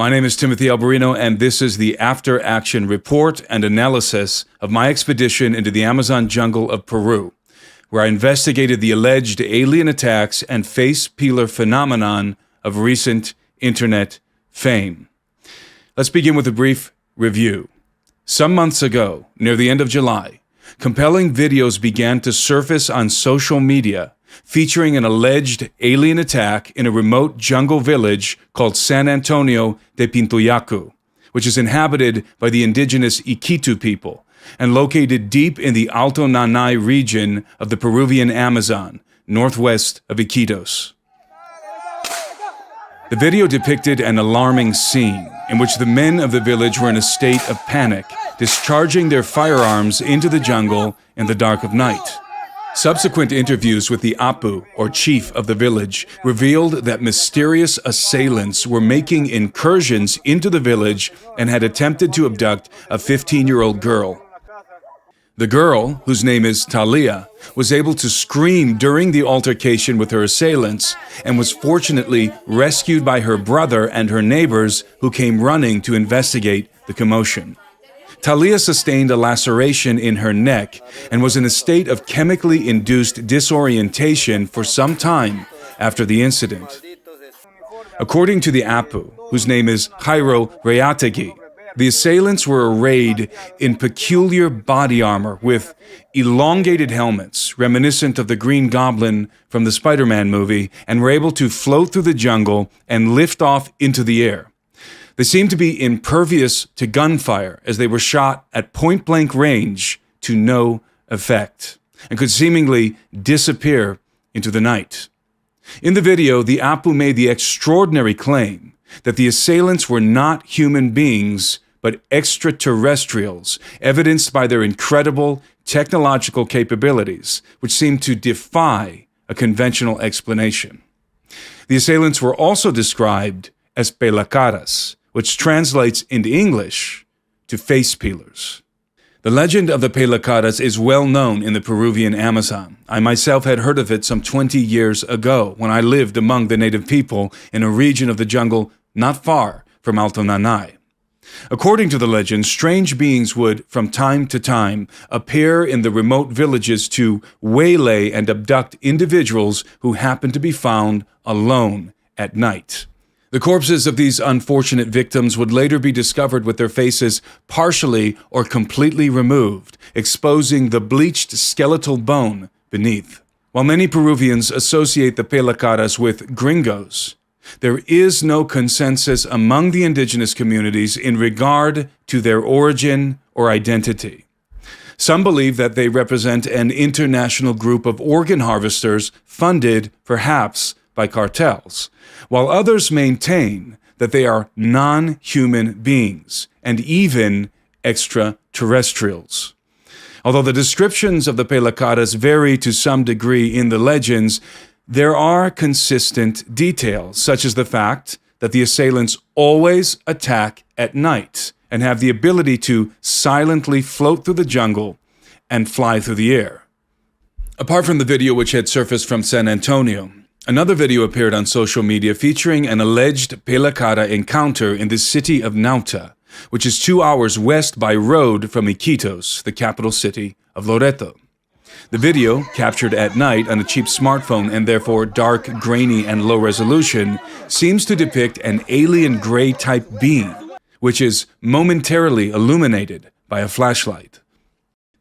My name is Timothy Alberino, and this is the after-action report and analysis of my expedition into the Amazon jungle of Peru, where I investigated the alleged alien attacks and face peeler phenomenon of recent internet fame. Let's begin with a brief review. Some months ago, near the end of July, compelling videos began to surface on social media featuring an alleged alien attack in a remote jungle village called San Antonio de Pintuyacu, which is inhabited by the indigenous Iquitu people and located deep in the Alto Nanay region of the Peruvian Amazon, northwest of Iquitos. The video depicted an alarming scene in which the men of the village were in a state of panic, discharging their firearms into the jungle in the dark of night. Subsequent interviews with the Apu, or chief of the village, revealed that mysterious assailants were making incursions into the village and had attempted to abduct a 15-year-old girl. The girl, whose name is Talia, was able to scream during the altercation with her assailants and was fortunately rescued by her brother and her neighbors, who came running to investigate the commotion. Talia sustained a laceration in her neck and was in a state of chemically induced disorientation for some time after the incident. According to the Apu, whose name is Jairo Reategi, the assailants were arrayed in peculiar body armor with elongated helmets reminiscent of the Green Goblin from the Spider-Man movie, and were able to float through the jungle and lift off into the air. They seemed to be impervious to gunfire as they were shot at point-blank range to no effect and could seemingly disappear into the night. In the video, the Apu made the extraordinary claim that the assailants were not human beings but extraterrestrials, evidenced by their incredible technological capabilities, which seemed to defy a conventional explanation. The assailants were also described as pelacaras, which translates into English to face peelers. The legend of the pelacaras is well known in the Peruvian Amazon. I myself had heard of it some 20 years ago when I lived among the native people in a region of the jungle not far from Alto Nanay. According to the legend, strange beings would, from time to time, appear in the remote villages to waylay and abduct individuals who happened to be found alone at night. The corpses of these unfortunate victims would later be discovered with their faces partially or completely removed, exposing the bleached skeletal bone beneath. While many Peruvians associate the pelacaras with gringos, there is no consensus among the indigenous communities in regard to their origin or identity. Some believe that they represent an international group of organ harvesters funded, perhaps, by cartels, while others maintain that they are non-human beings and even extraterrestrials. Although the descriptions of the pelacaras vary to some degree in the legends, there are consistent details, such as the fact that the assailants always attack at night and have the ability to silently float through the jungle and fly through the air. Apart from the video which had surfaced from San Antonio, another video appeared on social media featuring an alleged pelacara encounter in the city of Nauta, which is 2 hours west by road from Iquitos, the capital city of Loreto. The video, captured at night on a cheap smartphone and therefore dark, grainy, and low resolution, seems to depict an alien gray-type being, which is momentarily illuminated by a flashlight.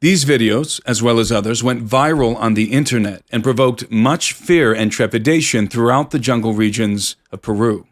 These videos, as well as others, went viral on the internet and provoked much fear and trepidation throughout the jungle regions of Peru.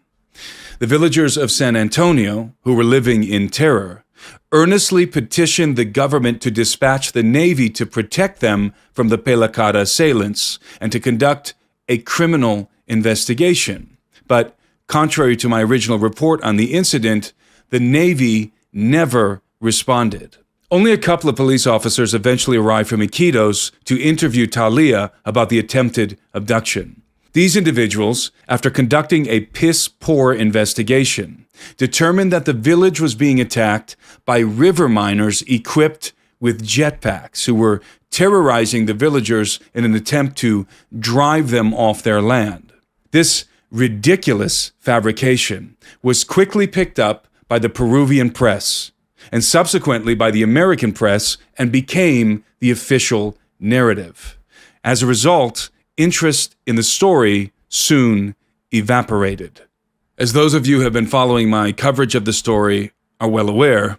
The villagers of San Antonio, who were living in terror, earnestly petitioned the government to dispatch the Navy to protect them from the pelacara assailants and to conduct a criminal investigation. But, contrary to my original report on the incident, the Navy never responded. Only a couple of police officers eventually arrived from Iquitos to interview Talia about the attempted abduction. These individuals, after conducting a piss-poor investigation, determined that the village was being attacked by river miners equipped with jetpacks who were terrorizing the villagers in an attempt to drive them off their land. This ridiculous fabrication was quickly picked up by the Peruvian press and subsequently by the American press and became the official narrative. As a result, interest in the story soon evaporated. As those of you who have been following my coverage of the story are well aware,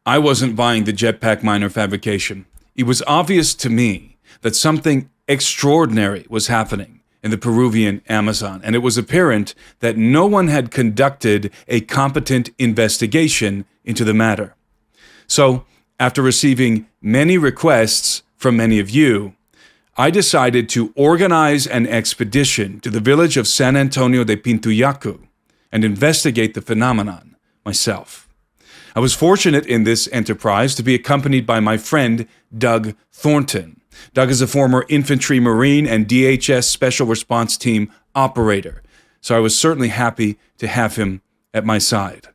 I wasn't buying the jetpack miner fabrication. It was obvious to me that something extraordinary was happening in the Peruvian Amazon, and it was apparent that no one had conducted a competent investigation into the matter. So, after receiving many requests from many of you, I decided to organize an expedition to the village of San Antonio de Pintuyacu and investigate the phenomenon myself. I was fortunate in this enterprise to be accompanied by my friend Doug Thornton. Doug is a former infantry Marine and DHS Special Response Team operator, so I was certainly happy to have him at my side.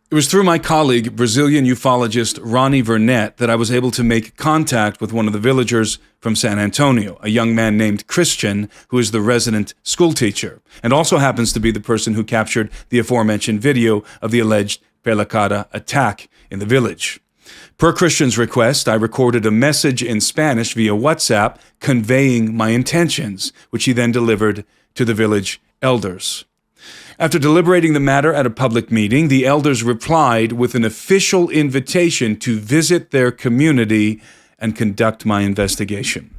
It was through my colleague, Brazilian ufologist Ronnie Vernet, that I was able to make contact with one of the villagers from San Antonio, a young man named Christian, who is the resident schoolteacher, and also happens to be the person who captured the aforementioned video of the alleged Pelacada attack in the village. Per Christian's request, I recorded a message in Spanish via WhatsApp conveying my intentions, which he then delivered to the village elders. After deliberating the matter at a public meeting, the elders replied with an official invitation to visit their community and conduct my investigation.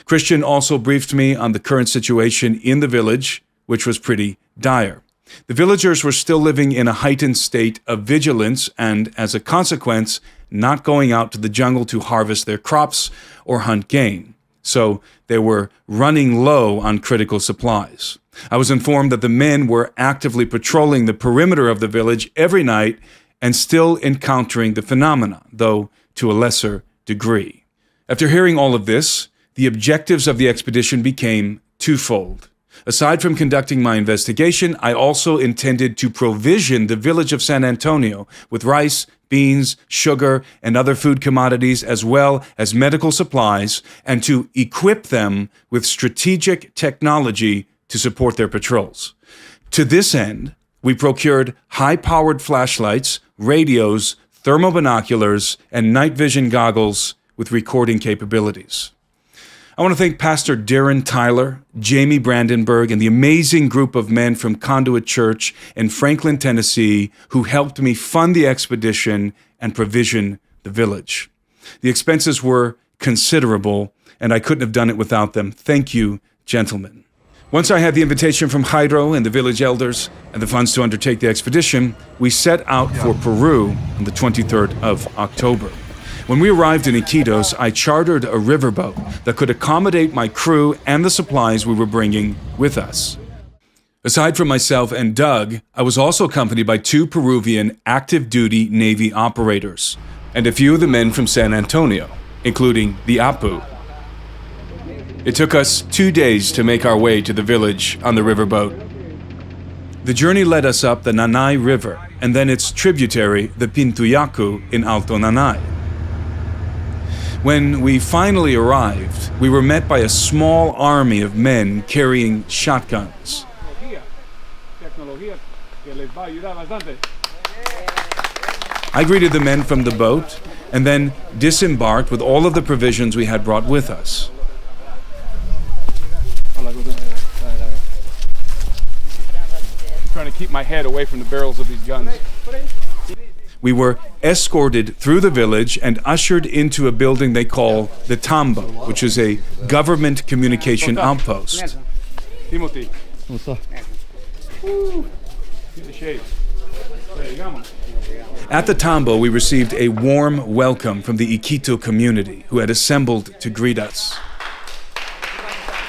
Christian also briefed me on the current situation in the village, which was pretty dire. The villagers were still living in a heightened state of vigilance and, as a consequence, not going out to the jungle to harvest their crops or hunt game. So they were running low on critical supplies. I was informed that the men were actively patrolling the perimeter of the village every night and still encountering the phenomenon, though to a lesser degree. After hearing all of this, the objectives of the expedition became twofold. Aside from conducting my investigation, I also intended to provision the village of San Antonio with rice, beans, sugar, and other food commodities, as well as medical supplies, and to equip them with strategic technology to support their patrols. To this end, we procured high-powered flashlights, radios, thermal binoculars, and night vision goggles with recording capabilities. I want to thank Pastor Darren Tyler, Jamie Brandenburg, and the amazing group of men from Conduit Church in Franklin, Tennessee, who helped me fund the expedition and provision the village. The expenses were considerable, and I couldn't have done it without them. Thank you, gentlemen. Once I had the invitation from Jairo and the village elders and the funds to undertake the expedition, we set out for Peru on the 23rd of October. When we arrived in Iquitos, I chartered a riverboat that could accommodate my crew and the supplies we were bringing with us. Aside from myself and Doug, I was also accompanied by 2 Peruvian active-duty Navy operators and a few of the men from San Antonio, including the Apu. It took us 2 days to make our way to the village on the riverboat. The journey led us up the Nanay River and then its tributary, the Pintuyacu, in Alto Nanay. When we finally arrived, we were met by a small army of men carrying shotguns. I greeted the men from the boat and then disembarked with all of the provisions we had brought with us. I'm trying to keep my head away from the barrels of these guns. We were escorted through the village and ushered into a building they call the Tambo, which is a government communication outpost. Timothy. What's up? Get the shades. At the Tambo, we received a warm welcome from the Iquito community who had assembled to greet us.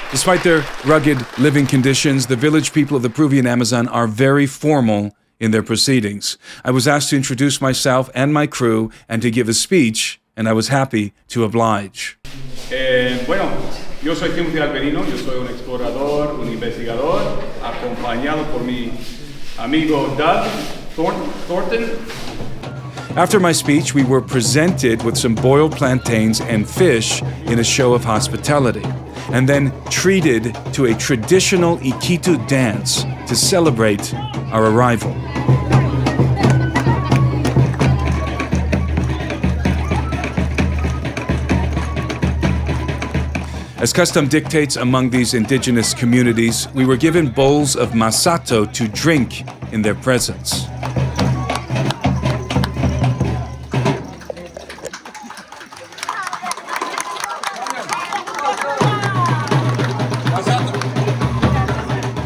Despite their rugged living conditions, the village people of the Peruvian Amazon are very formal in their proceedings. I was asked to introduce myself and my crew and to give a speech, and I was happy to oblige. Bueno, yo soy Timothy Alberino, yo soy un explorador, un investigador, acompañado por mi amigo Doug Thornton. After my speech, we were presented with some boiled plantains and fish in a show of hospitality. and then treated to a traditional Ikitu dance to celebrate our arrival. As custom dictates among these indigenous communities, we were given bowls of masato to drink in their presence.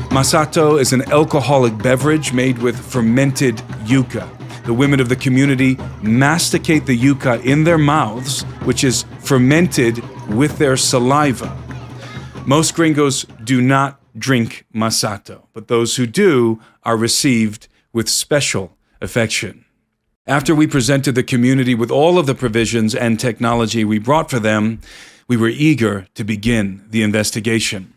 Masato is an alcoholic beverage made with fermented yucca. The women of the community masticate the yucca in their mouths, which is fermented with their saliva. Most gringos do not drink masato, but those who do are received with special affection. After we presented the community with all of the provisions and technology we brought for them, we were eager to begin the investigation.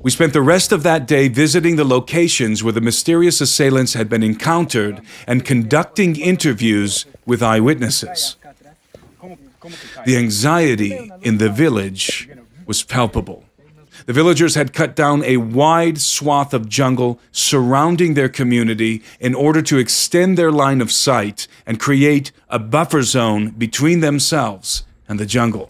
We spent the rest of that day visiting the locations where the mysterious assailants had been encountered and conducting interviews with eyewitnesses. The anxiety in the village was palpable. The villagers had cut down a wide swath of jungle surrounding their community in order to extend their line of sight and create a buffer zone between themselves and the jungle.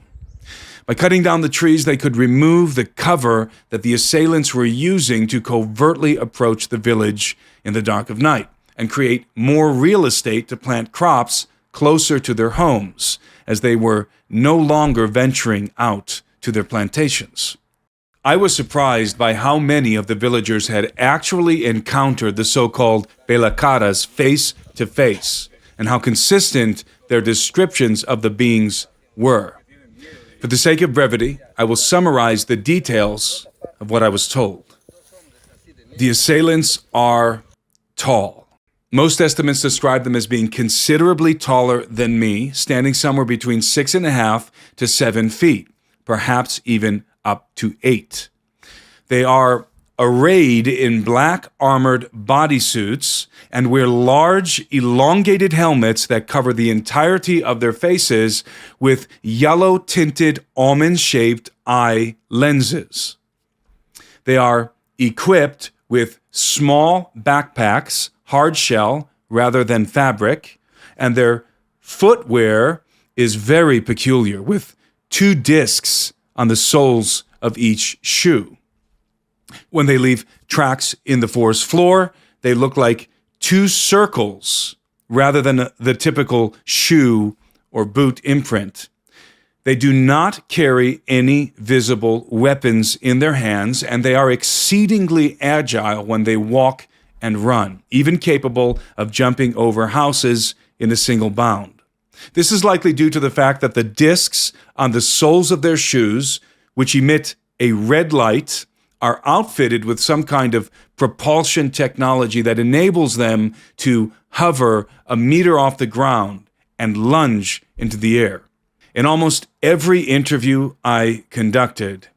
By cutting down the trees, they could remove the cover that the assailants were using to covertly approach the village in the dark of night and create more real estate to plant crops closer to their homes, as they were no longer venturing out to their plantations. I was surprised by how many of the villagers had actually encountered the so-called Belacaras face to face, and how consistent their descriptions of the beings were. For the sake of brevity, I will summarize the details of what I was told. The assailants are tall. Most estimates describe them as being considerably taller than me, standing somewhere between 6.5 to 7 feet, perhaps even up to 8. They are arrayed in black armored bodysuits and wear large, elongated helmets that cover the entirety of their faces with yellow-tinted, almond-shaped eye lenses. They are equipped with small backpacks, hard shell rather than fabric, and their footwear is very peculiar, with 2 discs on the soles of each shoe. When they leave tracks in the forest floor, they look like 2 circles rather than the typical shoe or boot imprint. They do not carry any visible weapons in their hands, and they are exceedingly agile when they walk and run, even capable of jumping over houses in a single bound. This is likely due to the fact that the discs on the soles of their shoes, which emit a red light, are outfitted with some kind of propulsion technology that enables them to hover a meter off the ground and lunge into the air. In almost every interview I conducted,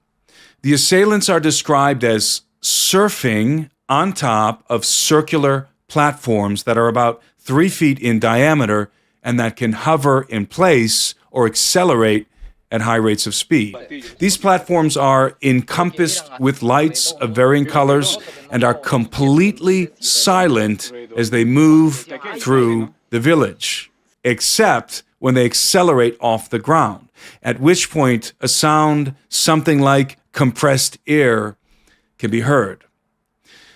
the assailants are described as surfing on top of circular platforms that are about 3 feet in diameter and that can hover in place or accelerate at high rates of speed. These platforms are encompassed with lights of varying colors and are completely silent as they move through the village, except when they accelerate off the ground, at which point a sound something like compressed air can be heard.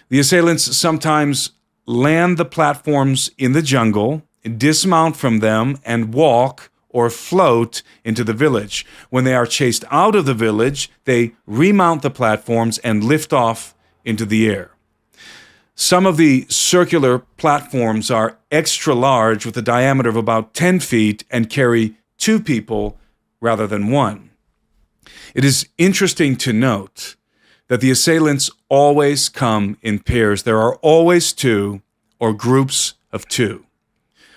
The assailants sometimes land the platforms in the jungle, dismount from them, and walk or float into the village. When they are chased out of the village, they remount the platforms and lift off into the air. Some of the circular platforms are extra large with a diameter of about 10 feet and carry 2 people rather than 1. It is interesting to note that the assailants always come in pairs. There are always 2 or groups of 2.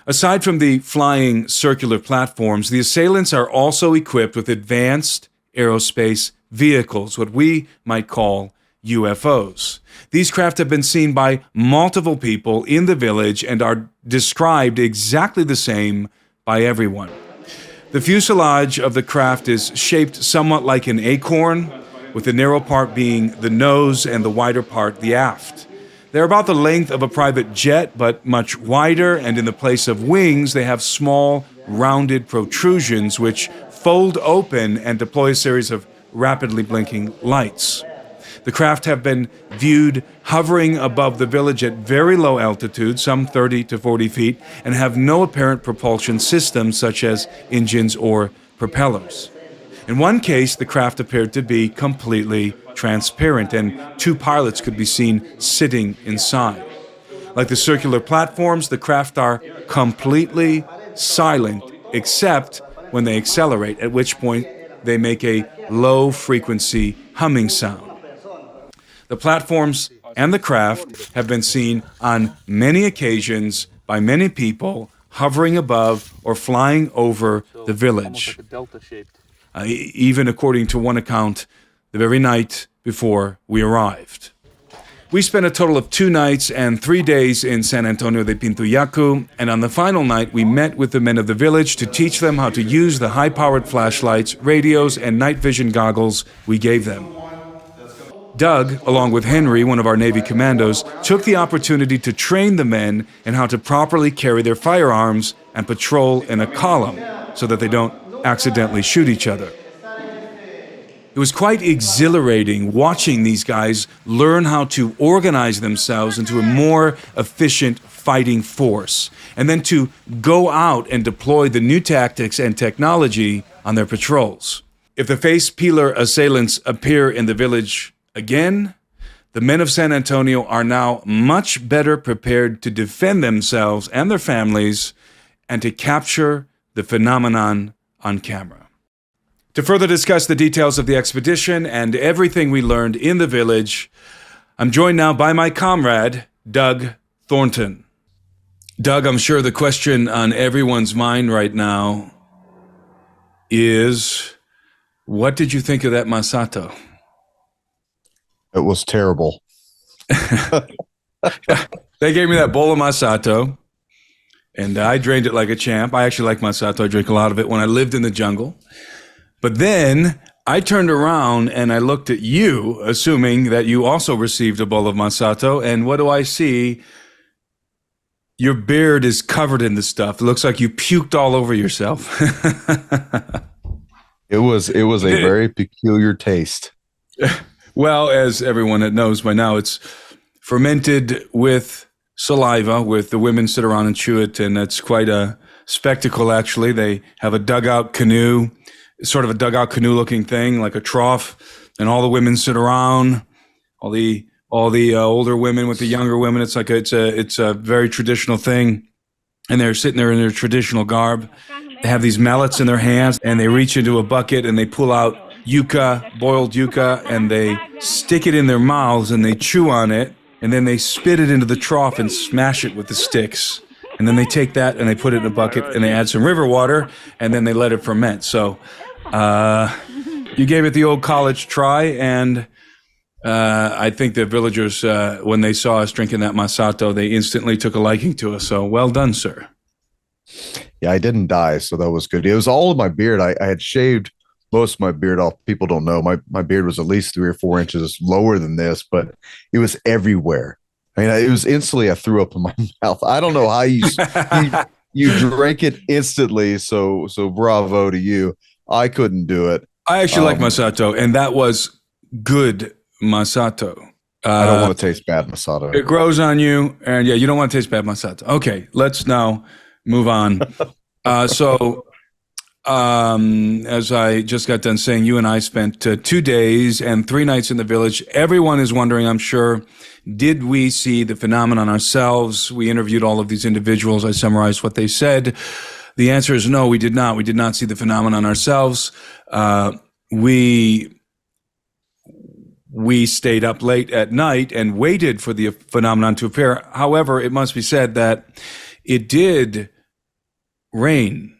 Aside from the flying circular platforms, the assailants are also equipped with advanced aerospace vehicles, what we might call UFOs. These craft have been seen by multiple people in the village and are described exactly the same by everyone. The fuselage of the craft is shaped somewhat like an acorn, with the narrow part being the nose and the wider part the aft. They're about the length of a private jet, but much wider, and in the place of wings, they have small, rounded protrusions which fold open and deploy a series of rapidly blinking lights. The craft have been viewed hovering above the village at very low altitude, some 30 to 40 feet, and have no apparent propulsion systems such as engines or propellers. In one case, the craft appeared to be completely transparent, and two pilots could be seen sitting inside. Like the circular platforms, the craft are completely silent, except when they accelerate, at which point they make a low-frequency humming sound. The platforms and the craft have been seen on many occasions by many people hovering above or flying over the village. Even according to one account, the very night before we arrived. We spent a total of 2 nights and 3 days in San Antonio de Pintuyacu, and on the final night we met with the men of the village to teach them how to use the high-powered flashlights, radios, and night vision goggles we gave them. Doug, along with Henry, one of our Navy commandos, took the opportunity to train the men in how to properly carry their firearms and patrol in a column so that they don't accidentally shoot each other. It was quite exhilarating watching these guys learn how to organize themselves into a more efficient fighting force, and then to go out and deploy the new tactics and technology on their patrols. If the face peeler assailants appear in the village again, the men of San Antonio are now much better prepared to defend themselves and their families and to capture the phenomenon on camera. To further discuss the details of the expedition and everything we learned in the village, I'm joined now by my comrade, Doug Thornton. Doug, I'm sure the question on everyone's mind right now is, what did you think of that Masato? It was terrible. They gave me that bowl of Masato, and I drained it like a champ. I actually like Masato. I drink a lot of it when I lived in the jungle. But then I turned around and I looked at you, assuming that you also received a bowl of Masato, and what do I see? Your beard is covered in this stuff. It looks like you puked all over yourself. It was a very peculiar taste. Well, as everyone that knows by now, it's fermented with saliva, with the women sit around and chew it, and it's quite a spectacle, actually. They have a dugout canoe, sort of a dugout canoe looking thing, like a trough, and all the women sit around, all the older women with the younger women. It's like it's a very traditional thing, and they're sitting there in their traditional garb. They have these mallets in their hands, and they reach into a bucket and they pull out yucca, boiled yucca, and they stick it in their mouths and they chew on it, and then they spit it into the trough and smash it with the sticks. And then they take that and they put it in a bucket and they add some river water and then they let it ferment. So you gave it the old college try, and I think the villagers, when they saw us drinking that Masato, they instantly took a liking to us. So well done, sir. Yeah, I didn't die, so that was good. It was all of my beard. I had shaved most of my beard off. People don't know. My beard was at least 3 or 4 inches lower than this, but it was everywhere. I mean, it was instantly, I threw up in my mouth. I don't know how you drank it instantly. So bravo to you. I couldn't do it. I actually like Masato, and that was good Masato. I don't want to taste bad Masato. It grows on you, and yeah, you don't want to taste bad Masato. Okay, let's now move on. As I just got done saying, you and I spent 2 days and 3 nights in the village. Everyone is wondering, I'm sure, did we see the phenomenon ourselves? We interviewed all of these individuals. I summarized what they said. The answer is no, we did not. We did not see the phenomenon ourselves. We stayed up late at night and waited for the phenomenon to appear. However, it must be said that it did rain.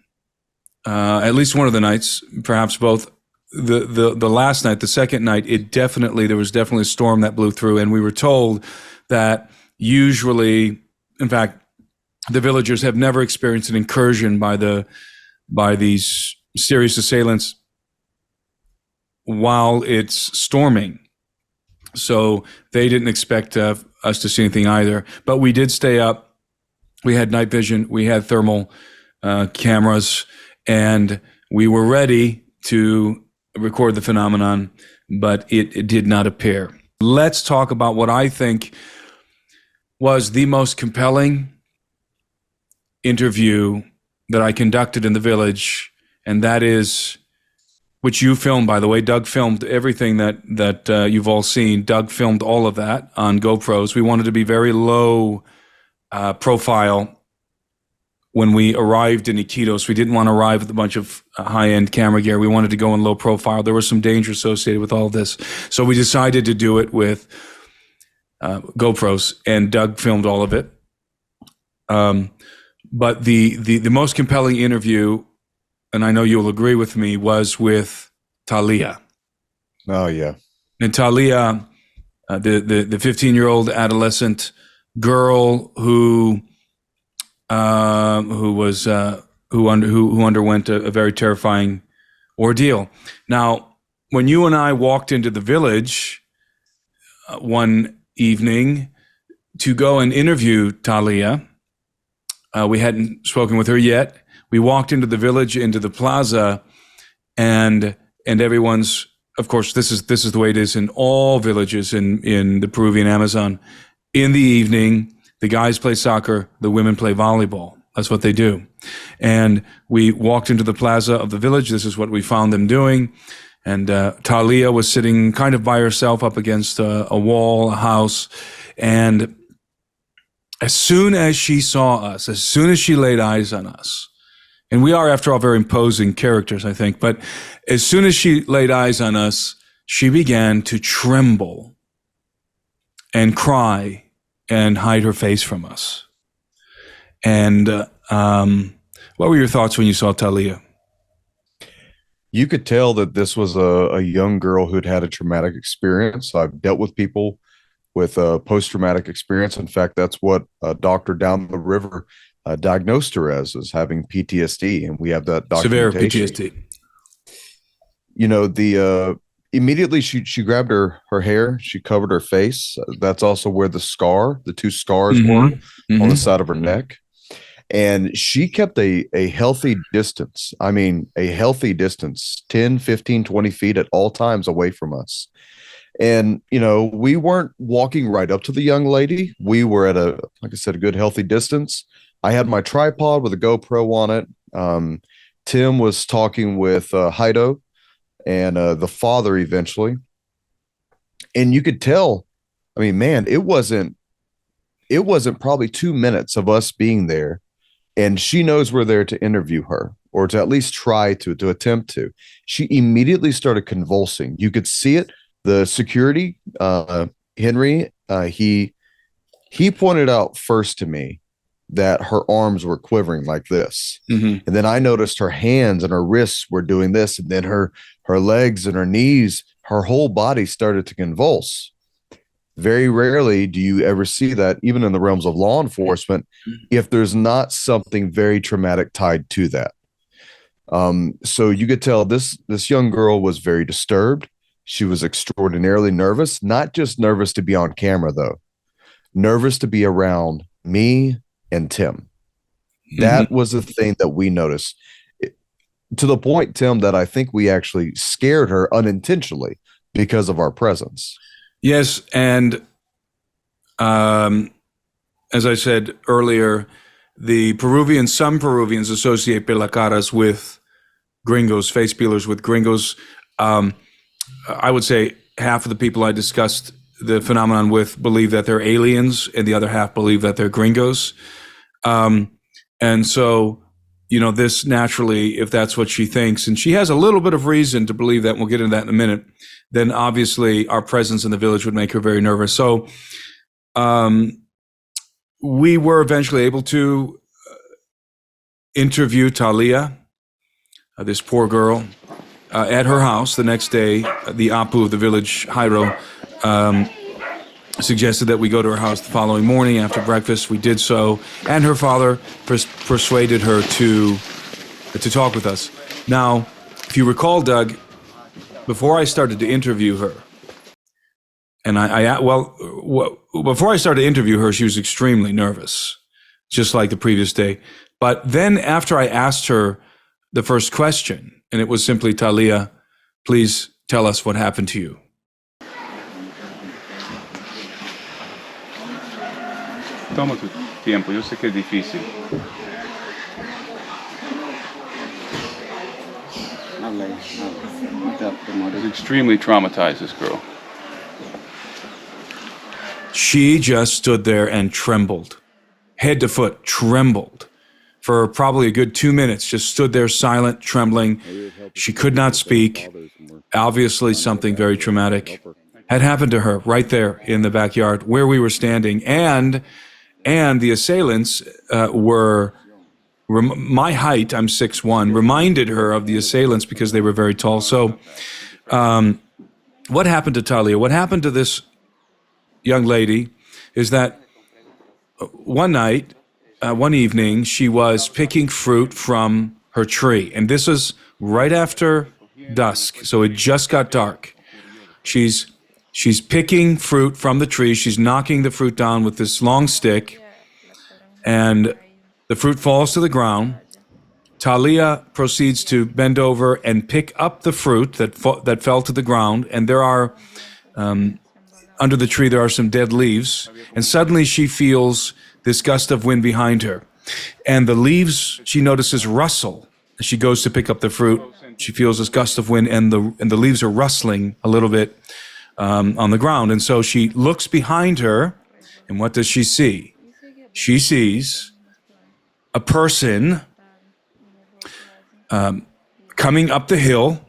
At least one of the nights, perhaps both. The last night, the second night, there was definitely a storm that blew through, and we were told that usually, in fact, the villagers have never experienced an incursion by these mysterious assailants while it's storming. So they didn't expect us to see anything either. But we did stay up. We had night vision. We had thermal cameras. And we were ready to record the phenomenon, but it did not appear. Let's talk about what I think was the most compelling interview that I conducted in the village, and that is, which you filmed, by the way. Doug filmed everything that you've all seen. Doug filmed all of that on GoPros. We wanted to be very low profile when we arrived in Iquitos. We didn't want to arrive with a bunch of high-end camera gear. We wanted to go in low profile. There was some danger associated with all of this. So we decided to do it with GoPros, and Doug filmed all of it. But the most compelling interview, and I know you'll agree with me, was with Talia. Oh, yeah. And Talia, the 15-year-old adolescent girl who underwent a very terrifying ordeal. Now, when you and I walked into the village one evening to go and interview Talia, we hadn't spoken with her yet. We walked into the village, into the plaza, and everyone's, of course, this is the way it is in all villages in the Peruvian Amazon. In the evening, the guys play soccer, the women play volleyball. That's what they do. And we walked into the plaza of the village. This is what we found them doing. And Talia was sitting kind of by herself up against a wall, a house. And as soon as she saw us, as soon as she laid eyes on us, and we are, after all, very imposing characters, I think, but as soon as she laid eyes on us, she began to tremble and cry and hide her face from us. And what were your thoughts when you saw Talia? You could tell that this was a young girl who'd had a traumatic experience. I've dealt with people with a post-traumatic experience. In fact, that's what a doctor down the river diagnosed her as having PTSD, and we have that documentation. Severe PTSD. You know, immediately she grabbed her hair, she covered her face. That's also where the two scars were on the side of her neck. And she kept a healthy distance. I mean, a healthy distance, 10, 15, 20 feet at all times away from us. And, you know, we weren't walking right up to the young lady. We were at like I said, a good healthy distance. I had my tripod with a GoPro on it. Tim was talking with Heido and the father eventually. And you could tell, I mean, man, it wasn't probably 2 minutes of us being there. And she knows we're there to interview her, or to at least try to attempt to. She immediately started convulsing. You could see it. The security, Henry, he pointed out first to me that her arms were quivering like this. And then I noticed her hands and her wrists were doing this. And then her legs and her knees, her whole body started to convulse. Very rarely do you ever see that, even in the realms of law enforcement, if there's not something very traumatic tied to that. So you could tell this young girl was very disturbed. She was extraordinarily nervous, not just nervous to be on camera, though. Nervous to be around me and Tim. That was the thing that we noticed. To the point, Tim, that I think we actually scared her unintentionally because of our presence. Yes, and as I said earlier, some Peruvians associate pelacaras with gringos, face peelers with gringos. I would say half of the people I discussed the phenomenon with believe that they're aliens, and the other half believe that they're gringos. And so, you know, this naturally, if that's what she thinks, and she has a little bit of reason to believe that, and we'll get into that in a minute, then obviously our presence in the village would make her very nervous. So we were eventually able to interview Talia, this poor girl, at her house the next day. The Apu of the village, Jairo, suggested that we go to her house the following morning after breakfast. We did so, and her father persuaded her to talk with us. Now, if you recall, Doug, before I started to interview her, and before I started to interview her, she was extremely nervous, just like the previous day. But then after I asked her the first question, and it was simply, Talia, please tell us what happened to you. Toma tu tiempo, yo sé que es difícil. It's extremely traumatized, this girl. She just stood there and trembled, head to foot, trembled for probably a good 2 minutes, just stood there silent, trembling. She could not speak. Obviously, something very traumatic had happened to her right there in the backyard where we were standing. And the assailants were, my height, I'm 6'1", reminded her of the assailants because they were very tall. So what happened to Talia? What happened to this young lady is that one evening, she was picking fruit from her tree. And this was right after dusk, so it just got dark. She's picking fruit from the tree. She's knocking the fruit down with this long stick, and the fruit falls to the ground. Talia proceeds to bend over and pick up the fruit that fell to the ground, and there are under the tree, there are some dead leaves, and suddenly she feels this gust of wind behind her. And the leaves, she notices, rustle. As she goes to pick up the fruit, she feels this gust of wind, and the leaves are rustling a little bit on the ground. And so she looks behind her, and what does she see? She sees a person coming up the hill,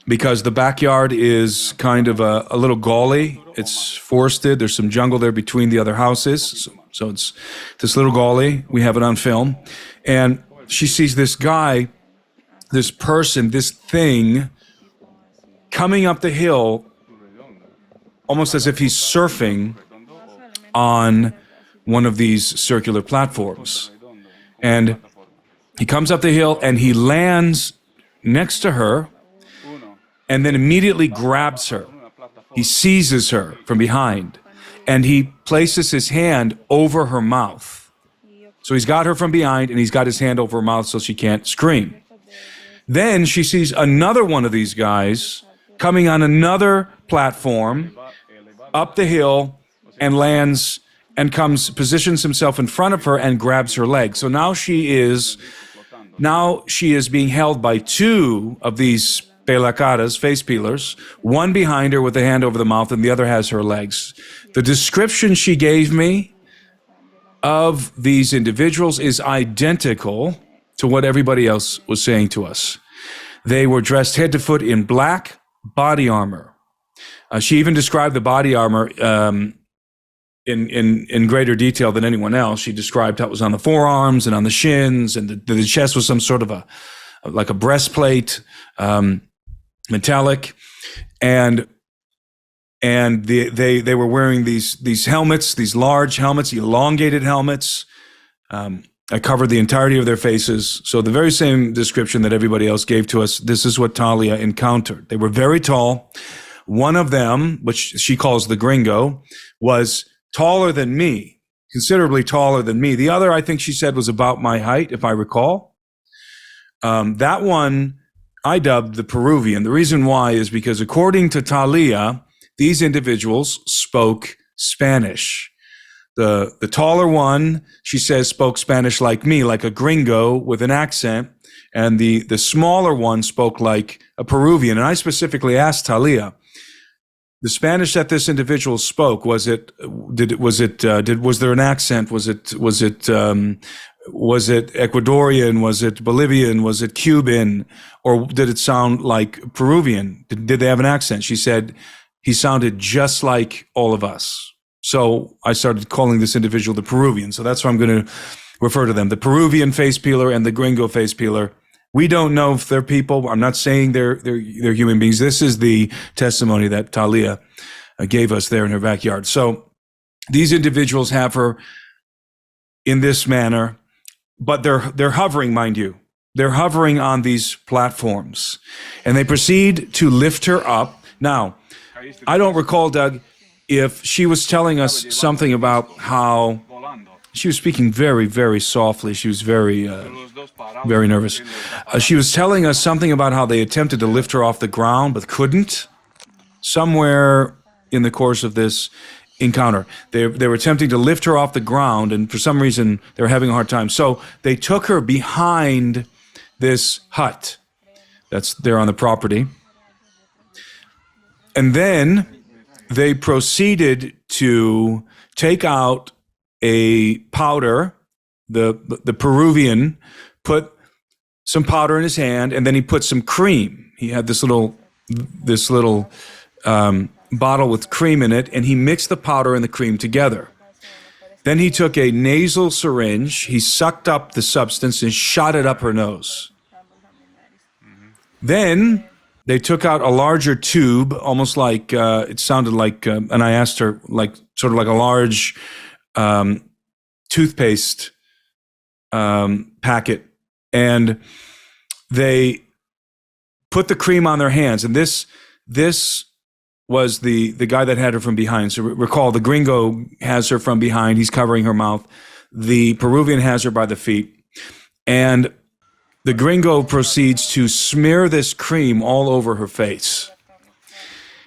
because the backyard is kind of a little gully. It's forested. There's some jungle there between the other houses. So it's this little gully. We have it on film. And she sees this guy, this person, this thing coming up the hill, almost as if he's surfing on one of these circular platforms. And he comes up the hill and he lands next to her, and then immediately grabs her. He seizes her from behind, and he places his hand over her mouth. So he's got her from behind, and he's got his hand over her mouth so she can't scream. Then she sees another one of these guys coming on another platform up the hill and lands and positions himself in front of her and grabs her leg. So now she is being held by two of these pelacaras, face peelers, one behind her with a hand over the mouth, and the other has her legs. The description she gave me of these individuals is identical to what everybody else was saying to us. They were dressed head to foot in black body armor. She even described the body armor in greater detail than anyone else. She described how it was on the forearms and on the shins, and the chest was some sort of like a breastplate, metallic, and they were wearing these helmets, these large helmets, elongated helmets. I covered the entirety of their faces. So the very same description that everybody else gave to us, this is what Talia encountered. They were very tall. One of them, which she calls the gringo, was taller than me, considerably taller than me. The other, I think she said, was about my height, if I recall. That one I dubbed the Peruvian. The reason why is because, according to Talia, these individuals spoke Spanish. The taller one, she says, spoke Spanish like me, like a gringo with an accent, and the smaller one spoke like a Peruvian. And I specifically asked Talia, the Spanish that this individual spoke, was there an accent? Was it Ecuadorian? Was it Bolivian? Was it Cuban? Or did it sound like Peruvian? Did they have an accent? She said he sounded just like all of us. So I started calling this individual the Peruvian. So that's how I'm going to refer to them: the Peruvian face peeler and the gringo face peeler. We don't know if they're people. I'm not saying they're human beings. This is the testimony that Talia gave us there in her backyard. So these individuals have her in this manner, but they're hovering, mind you. they're hovering on these platforms, and they proceed to lift her up. Now, I don't recall, Doug, if she was telling us something about how she was speaking very, very softly. She was very, very nervous. She was telling us something about how they attempted to lift her off the ground, but couldn't. Somewhere in the course of this encounter, they were attempting to lift her off the ground, and for some reason, they were having a hard time. So they took her behind this hut that's there on the property. And then they proceeded to take out a powder. The Peruvian put some powder in his hand, and then he put some cream. He had this little bottle with cream in it, and he mixed the powder and the cream together. Then he took a nasal syringe, he sucked up the substance and shot it up her nose. Then they took out a larger tube, almost like, it sounded like, and I asked her, like, sort of like a large toothpaste packet. And they put the cream on their hands. And this was the guy that had her from behind. So recall, the gringo has her from behind. He's covering her mouth. The Peruvian has her by the feet. And the gringo proceeds to smear this cream all over her face.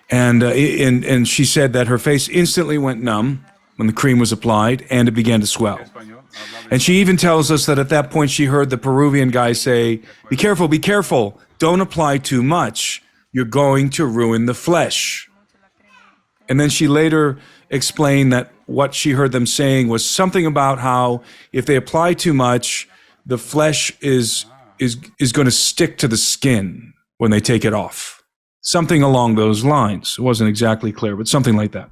And she said that her face instantly went numb when the cream was applied, and it began to swell. And she even tells us that at that point she heard the Peruvian guy say, be careful, don't apply too much. You're going to ruin the flesh. And then she later explained that what she heard them saying was something about how if they apply too much, the flesh is going to stick to the skin when they take it off. Something along those lines. It wasn't exactly clear, but something like that.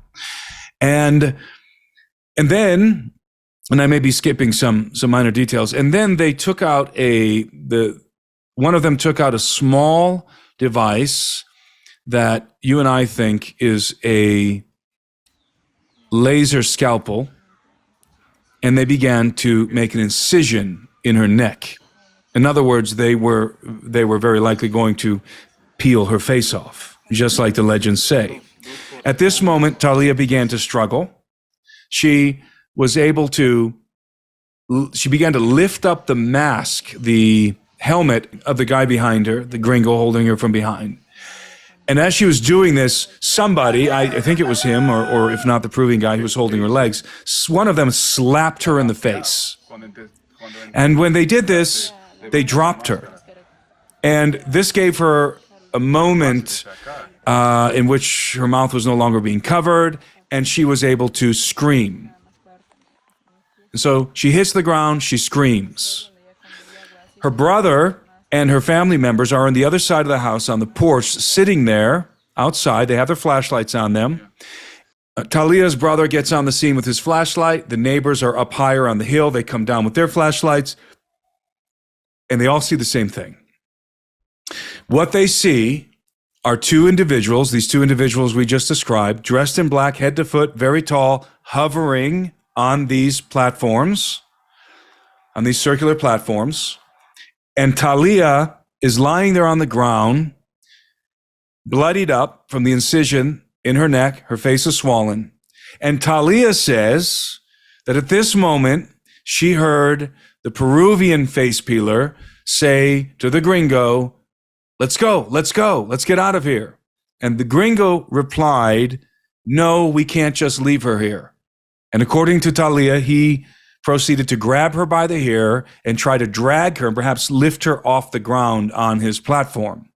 And then, and I may be skipping some minor details, and then they took out one of them took out a small device that you and I think is a laser scalpel, and they began to make an incision in her neck. In other words, they were very likely going to peel her face off, just like the legends say. At this moment, Talia began to struggle. She began to lift up the mask, the helmet of the guy behind her, the gringo holding her from behind. And as she was doing this, somebody, I think it was him, or if not the Peruvian guy who was holding her legs, one of them slapped her in the face. And when they did this, they dropped her. And this gave her a moment in which her mouth was no longer being covered, and she was able to scream. And so she hits the ground, she screams. Her brother and her family members are on the other side of the house on the porch, sitting there outside. They have their flashlights on them. Talia's brother gets on the scene with his flashlight. The neighbors are up higher on the hill. They come down with their flashlights, and they all see the same thing. What they see are two individuals, these two individuals we just described, dressed in black, head to foot, very tall, hovering on these platforms, on these circular platforms. And Talia is lying there on the ground, bloodied up from the incision in her neck. Her face is swollen. And Talia says that at this moment, she heard the Peruvian face peeler say to the gringo, let's go, let's get out of here. And the gringo replied, no, we can't just leave her here. And according to Talia, he proceeded to grab her by the hair and try to drag her and perhaps lift her off the ground on his platform.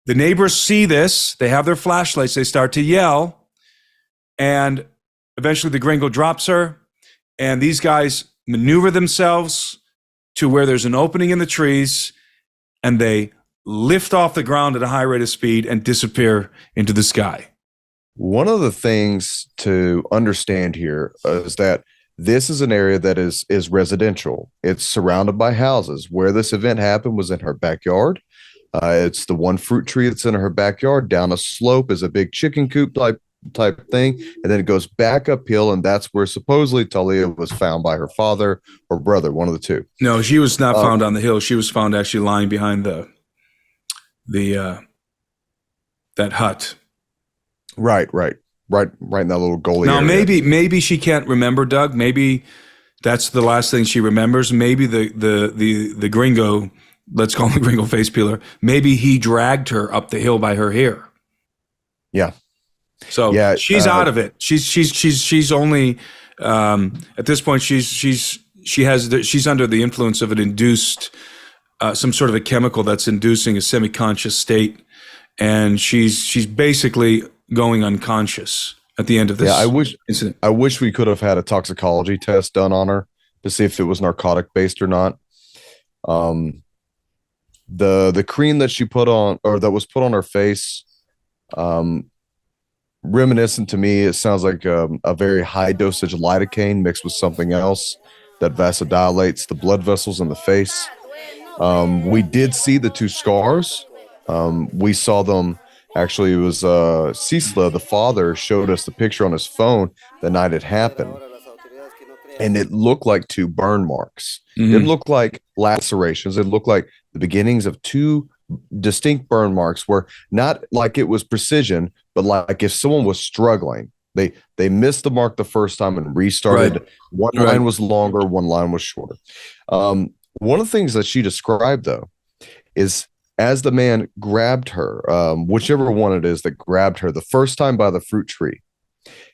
The neighbors see this. They have their flashlights. They start to yell. And eventually the gringo drops her. And these guys maneuver themselves to where there's an opening in the trees, and they lift off the ground at a high rate of speed and disappear into the sky. One of the things to understand here is that this is an area that is residential. It's surrounded by houses. Where this event happened was in her backyard. It's the one fruit tree that's in her backyard. Down a slope is a big chicken coop type type thing, and then it goes back uphill, and that's where supposedly Talia was found by her father or brother, one of the two. No, she was not found on the hill. She was found actually lying behind the that hut. Right in that little gully. Now, area. maybe she can't remember, Doug. Maybe that's the last thing she remembers. Maybe the gringo, let's call him the gringo face peeler, maybe he dragged her up the hill by her hair. Yeah. So yeah, she's out of it. She's only at this point she's under the influence of an induced some sort of a chemical that's inducing a semi-conscious state, and she's basically going unconscious at the end of this. Yeah, I wish we could have had a toxicology test done on her to see if it was narcotic based or not. The cream that she put on, or that was put on her face, reminiscent to me, it sounds like a very high dosage lidocaine mixed with something else that vasodilates the blood vessels in the face. We did see the two scars. We saw them. Actually, it was Cisla, the father, showed us the picture on his phone the night it happened. And it looked like two burn marks. Mm-hmm. It looked like lacerations. It looked like the beginnings of two distinct burn marks, where not like it was precision, but like if someone was struggling. They missed the mark the first time and restarted. Right. One line was longer, one line was shorter. One of the things that she described, though, is as the man grabbed her, whichever one it is that grabbed her the first time by the fruit tree,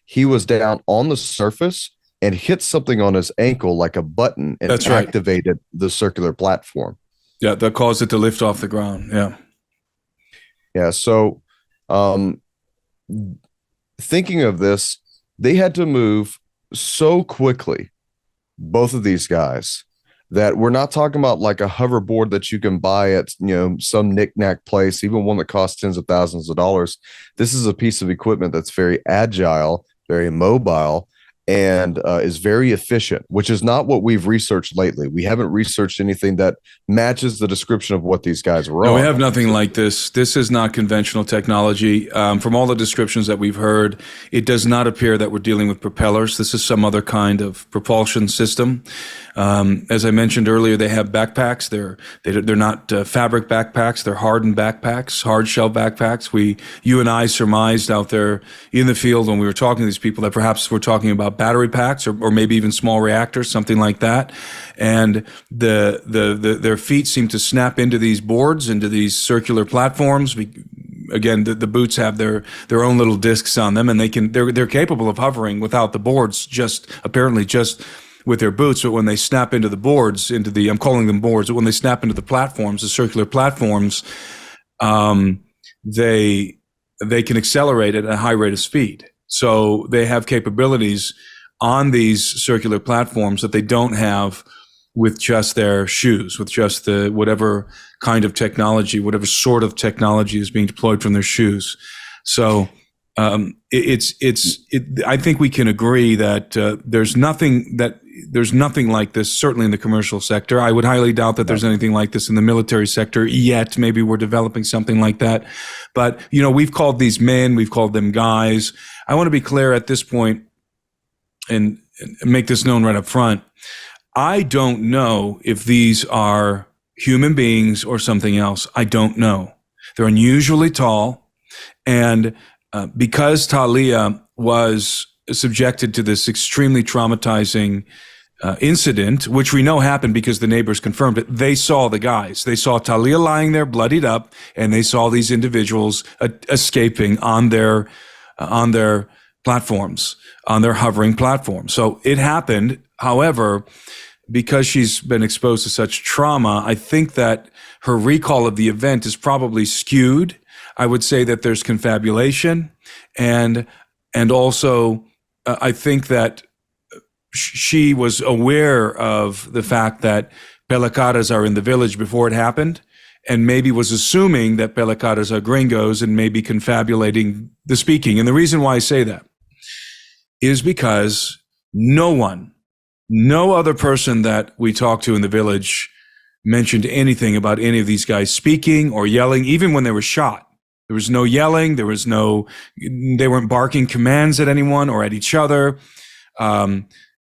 he was down on the surface and hit something on his ankle like a button, and That's right. activated the circular platform. Yeah, that caused it to lift off the ground. Yeah. Yeah. So thinking of this, they had to move so quickly, both of these guys, that we're not talking about like a hoverboard that you can buy at, some knickknack place, even one that costs tens of thousands of dollars. This is a piece of equipment that's very agile, very mobile, and is very efficient, which is not what we've researched lately. We haven't researched anything that matches the description of what these guys were on. No, we have nothing like this. This is not conventional technology. From all the descriptions that we've heard, it does not appear that we're dealing with propellers. This is some other kind of propulsion system. As I mentioned earlier, they have backpacks. They're not fabric backpacks. They're hardened backpacks, hard shell backpacks. You and I surmised out there in the field when we were talking to these people that perhaps we're talking about battery packs or maybe even small reactors, something like that. And their feet seem to snap into these boards, into these circular platforms. Again, the boots have their own little discs on them, and they're capable of hovering without the boards, just with their boots. But when they snap into the boards, I'm calling them boards, but when they snap into the platforms, the circular platforms, they can accelerate at a high rate of speed. So they have capabilities on these circular platforms that they don't have with just their shoes, with just whatever kind of technology, whatever sort of technology is being deployed from their shoes. So I think we can agree that there's nothing like this, certainly in the commercial sector. I would highly doubt that there's anything like this in the military sector yet. Maybe we're developing something like that. But, we've called these men, we've called them guys. I want to be clear at this point and make this known right up front. I don't know if these are human beings or something else. I don't know. They're unusually tall. And because Talia was subjected to this extremely traumatizing incident, which we know happened because the neighbors confirmed it, they saw the guys. They saw Talia lying there, bloodied up, and they saw these individuals escaping on their platforms, on their hovering platforms. So it happened. However, because she's been exposed to such trauma, I think that her recall of the event is probably skewed. I would say that there's confabulation, and also I think that she was aware of the fact that Pelacaras are in the village before it happened, and maybe was assuming that Pelacaras are gringos and maybe confabulating the speaking. And the reason why I say that is because no other person that we talked to in the village mentioned anything about any of these guys speaking or yelling, even when they were shot. There was no yelling. They weren't barking commands at anyone or at each other.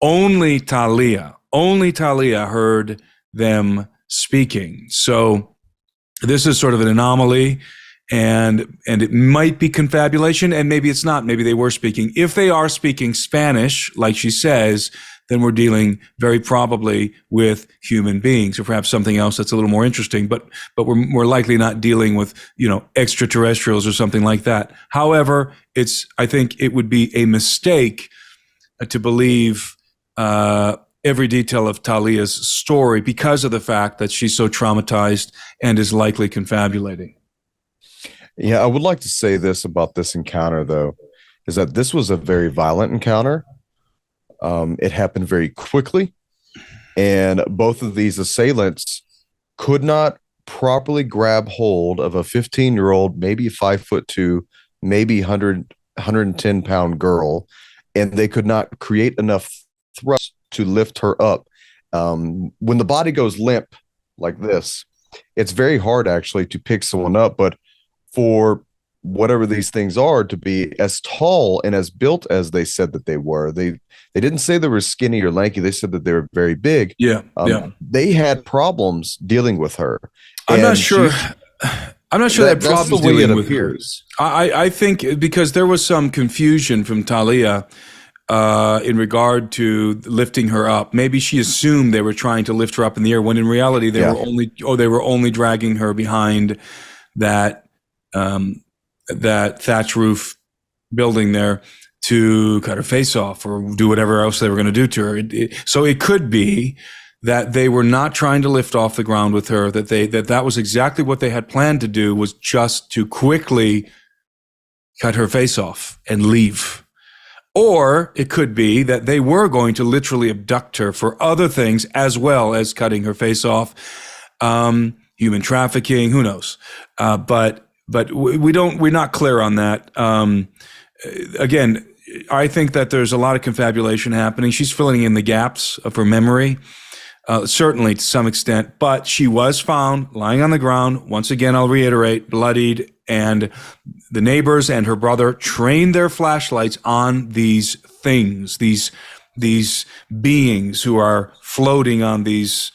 Only Talia heard them speaking. So this is sort of an anomaly, and it might be confabulation, and maybe it's not. Maybe they were speaking. If they are speaking Spanish, like she says, then we're dealing very probably with human beings, or perhaps something else that's a little more interesting. But we're likely not dealing with, extraterrestrials or something like that. However, I think it would be a mistake to believe every detail of Talia's story because of the fact that she's so traumatized and is likely confabulating. Yeah, I would like to say this about this encounter, though, is that this was a very violent encounter. It happened very quickly, and both of these assailants could not properly grab hold of a 15-year-old, maybe 5'2", maybe 110-pound girl, and they could not create enough thrust to lift her up. When the body goes limp like this, it's very hard actually to pick someone up, but for whatever these things are to be as tall and as built as they said that they were, they didn't say they were skinny or lanky. They said that they were very big. Yeah. They had problems dealing with her. I'm not sure that problems dealing with her. I think because there was some confusion from Talia in regard to lifting her up. Maybe she assumed they were trying to lift her up in the air when in reality they were only dragging her behind that thatch roof building there to cut her face off or do whatever else they were going to do to her. So it could be that they were not trying to lift off the ground with her, that was exactly what they had planned to do, was just to quickly cut her face off and leave. Or it could be that they were going to literally abduct her for other things as well as cutting her face off, human trafficking, who knows? But we're not clear on that. Again, I think that there's a lot of confabulation happening. She's filling in the gaps of her memory, certainly to some extent, but she was found lying on the ground. Once again, I'll reiterate, bloodied, and the neighbors and her brother trained their flashlights on these things, these beings who are floating on these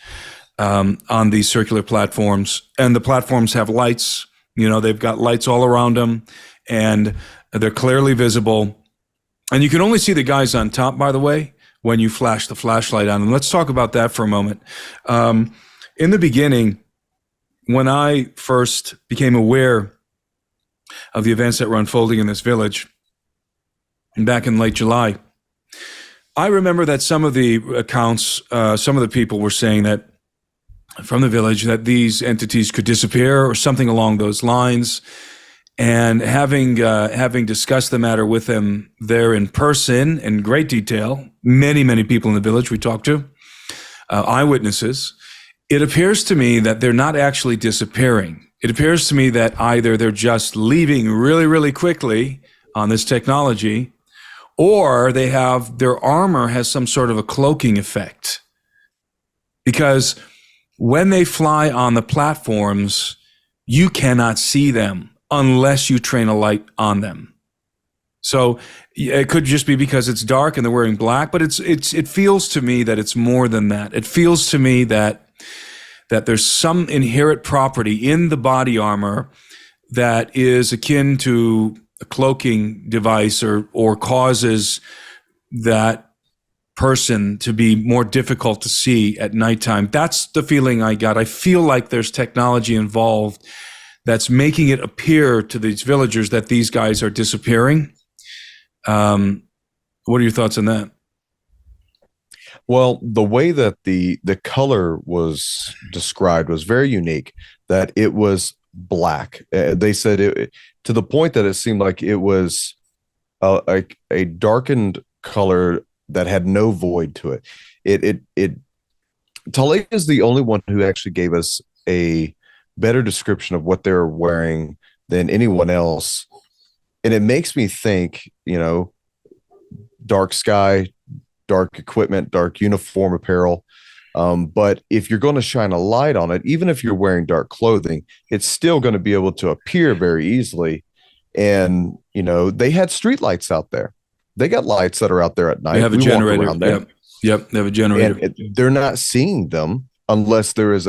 circular platforms. And the platforms have lights. They've got lights all around them, and they're clearly visible. And you can only see the guys on top, by the way, when you flash the flashlight on them. Let's talk about that for a moment. In the beginning, when I first became aware of the events that were unfolding in this village, and back in late July, I remember that some of the accounts, some of the people were saying that from the village that these entities could disappear or something along those lines. And having discussed the matter with them there in person in great detail, many people in the village we talked to, eyewitnesses, it appears to me that they're not actually disappearing. It appears to me that either they're just leaving really, really quickly on this technology, or their armor has some sort of a cloaking effect. Because when they fly on the platforms, you cannot see them unless you train a light on them. So it could just be because it's dark and they're wearing black, but it feels to me that it's more than that. It feels to me that there's some inherent property in the body armor that is akin to a cloaking device or causes that person to be more difficult to see at nighttime. That's the feeling I got. I feel like there's technology involved that's making it appear to these villagers that these guys are disappearing. What are your thoughts on that? Well, the way that the color was described was very unique, that it was black. They said it to the point that it seemed like it was a darkened color that had no void to it. Talia is the only one who actually gave us a better description of what they're wearing than anyone else. And it makes me think, dark sky, dark equipment, dark uniform apparel. But if you're going to shine a light on it, even if you're wearing dark clothing, it's still going to be able to appear very easily. And, they had street lights out there. They got lights that are out there at night. They have a generator. Walk around there. Yep. They have a generator. And they're not seeing them unless there is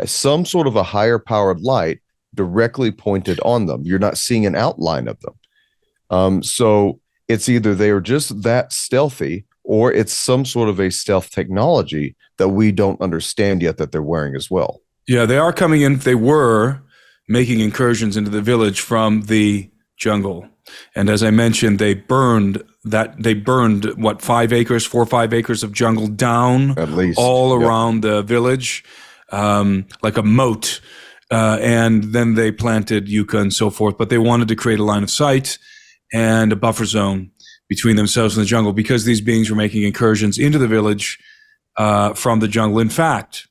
some sort of a higher powered light directly pointed on them. You're not seeing an outline of them. So it's either they are just that stealthy, or it's some sort of a stealth technology that we don't understand yet that they're wearing as well. Yeah, they are coming in. They were making incursions into the village from the jungle. And as I mentioned, they burned 4 or 5 acres of jungle down, at least, all around the village, like a moat. And then they planted yucca and so forth. But they wanted to create a line of sight and a buffer zone between themselves and the jungle, because these beings were making incursions into the village from the jungle. In fact,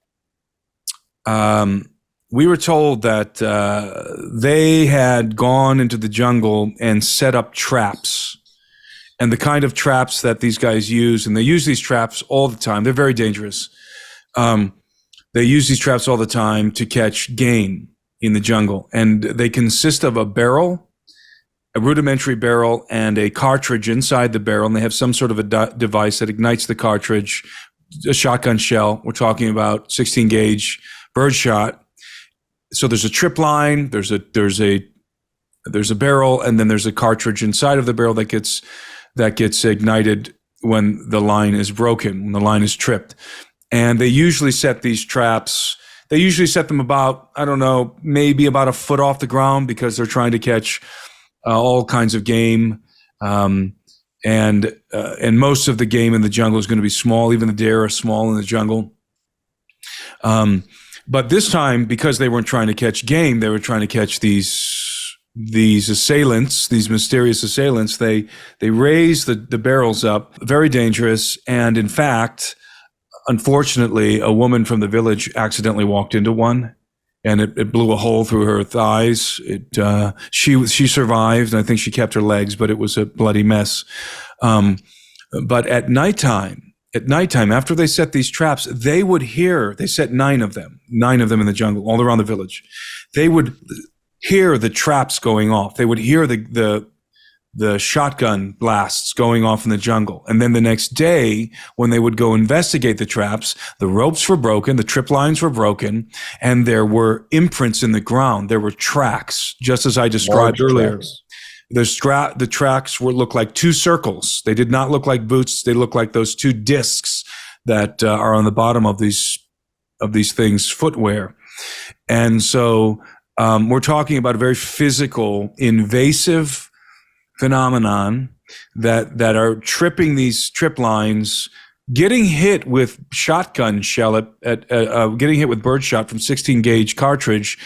we were told that they had gone into the jungle and set up traps, and the kind of traps that these guys use, and they use these traps all the time. They're very dangerous. They use these traps all the time to catch game in the jungle, and they consist of a barrel, a rudimentary barrel, and a cartridge inside the barrel, and they have some sort of a device that ignites the cartridge, a shotgun shell. We're talking about 16 gauge birdshot. So there's a trip line, there's a barrel, and then there's a cartridge inside of the barrel that gets ignited when the line is broken, when the line is tripped. And they usually set these traps. They usually set them about, I don't know, maybe about a foot off the ground, because they're trying to catch all kinds of game. And most of the game in the jungle is going to be small. Even the deer are small in the jungle. But this time, because they weren't trying to catch game, they were trying to catch these assailants, these mysterious assailants. They raised the barrels up, very dangerous. And in fact, unfortunately, a woman from the village accidentally walked into one, and it blew a hole through her thighs. She survived, and I think she kept her legs, but it was a bloody mess. But at nighttime, after they set these traps, they set 9 of them in the jungle, all around the village. They would hear the traps going off. They would hear the shotgun blasts going off in the jungle. And then the next day, when they would go investigate the traps, the ropes were broken, the trip lines were broken, and there were imprints in the ground. There were tracks, just as I described earlier. Tracks. The tracks looked like 2 circles. They did not look like boots. They looked like those 2 discs that are on the bottom of these things, footwear. And so we're talking about a very physical, invasive phenomenon that are tripping these trip lines, getting hit with shotgun shell getting hit with birdshot from 16 gauge cartridge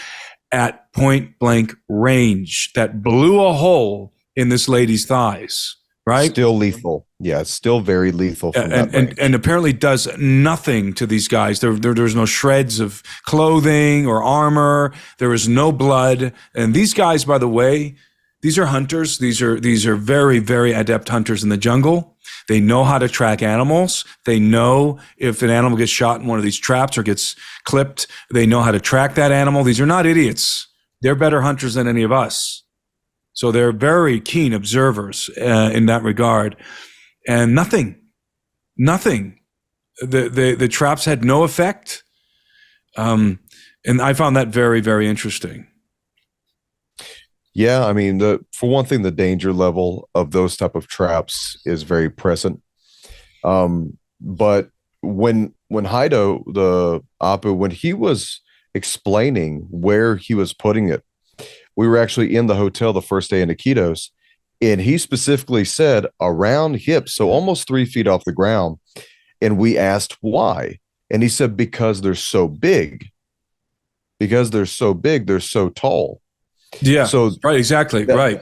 at point blank range that blew a hole in this lady's thighs, right? Still lethal. Yeah, it's still very lethal. And apparently does nothing to these guys. There's no shreds of clothing or armor. There is no blood. And these guys, by the way, these are hunters. These are very, very adept hunters in the jungle. They know how to track animals. They know if an animal gets shot in one of these traps or gets clipped, they know how to track that animal. These are not idiots. They're better hunters than any of us. So they're very keen observers in that regard. And nothing. The traps had no effect. And I found that very, very interesting. Yeah, I mean, for one thing, the danger level of those type of traps is very present. But when Heido, the Apu, when he was explaining where he was putting it, we were actually in the hotel the first day in Iquitos, and he specifically said around hips, so almost 3 feet off the ground. And we asked why, and he said because they're so big. Because they're so big, they're so tall. Yeah. So right, exactly. Right.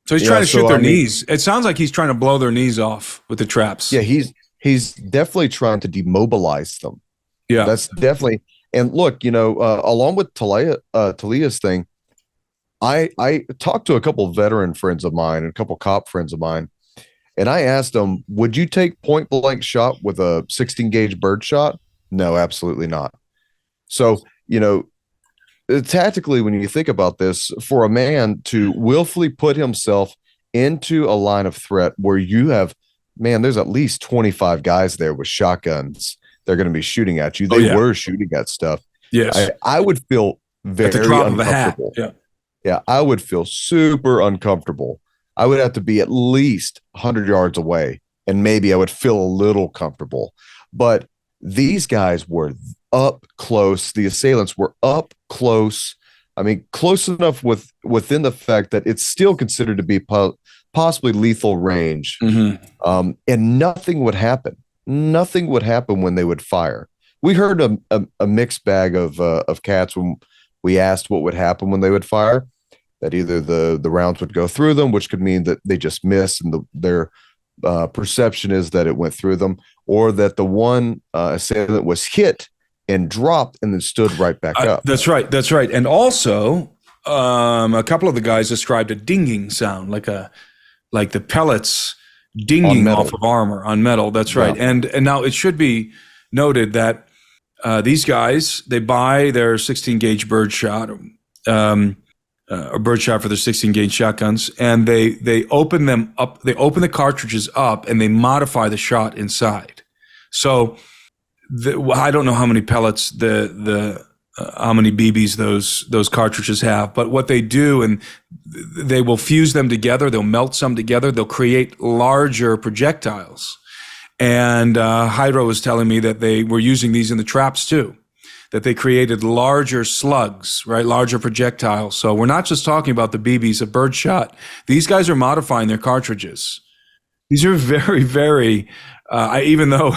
So he's trying to shoot their knees. It sounds like he's trying to blow their knees off with the traps. Yeah, he's definitely trying to demobilize them. Yeah, that's definitely. And look, along with Talia's thing, I talked to a couple of veteran friends of mine and a couple cop friends of mine, and I asked them, "Would you take point blank shot with a 16 gauge bird shot?" No, absolutely not. So, tactically, when you think about this, for a man to willfully put himself into a line of threat where you have, man, there's at least 25 guys there with shotguns. They're going to be shooting at you. They were shooting at stuff. Yes. I would feel very at the drop of a hat. uncomfortable. Yeah, I would feel super uncomfortable. I would have to be at least 100 yards away, and maybe I would feel a little comfortable. But these guys were up close. The assailants were up close. I mean, close enough within the fact that it's still considered to be possibly lethal range. Mm-hmm. And nothing would happen. Nothing would happen when they would fire. We heard a mixed bag of cats when we asked what would happen when they would fire. That either the rounds would go through them, which could mean that they just missed, and their perception is that it went through them, or that the one assailant was hit and dropped and then stood right back up. That's right. That's right. And also, a couple of the guys described a dinging sound, like the pellets dinging off of armor on metal. That's right. Yeah. And now it should be noted that these guys, they buy their 16 gauge birdshot, or birdshot for their 16 gauge shotguns, and they open them up. They open the cartridges up and they modify the shot inside. So I don't know how many pellets how many BBs those cartridges have, but what they do, and they will fuse them together. They'll melt some together. They'll create larger projectiles. And Jairo was telling me that they were using these in the traps too, that they created larger slugs, right? Larger projectiles. So we're not just talking about the BBs of birdshot. These guys are modifying their cartridges. These are very, very, even though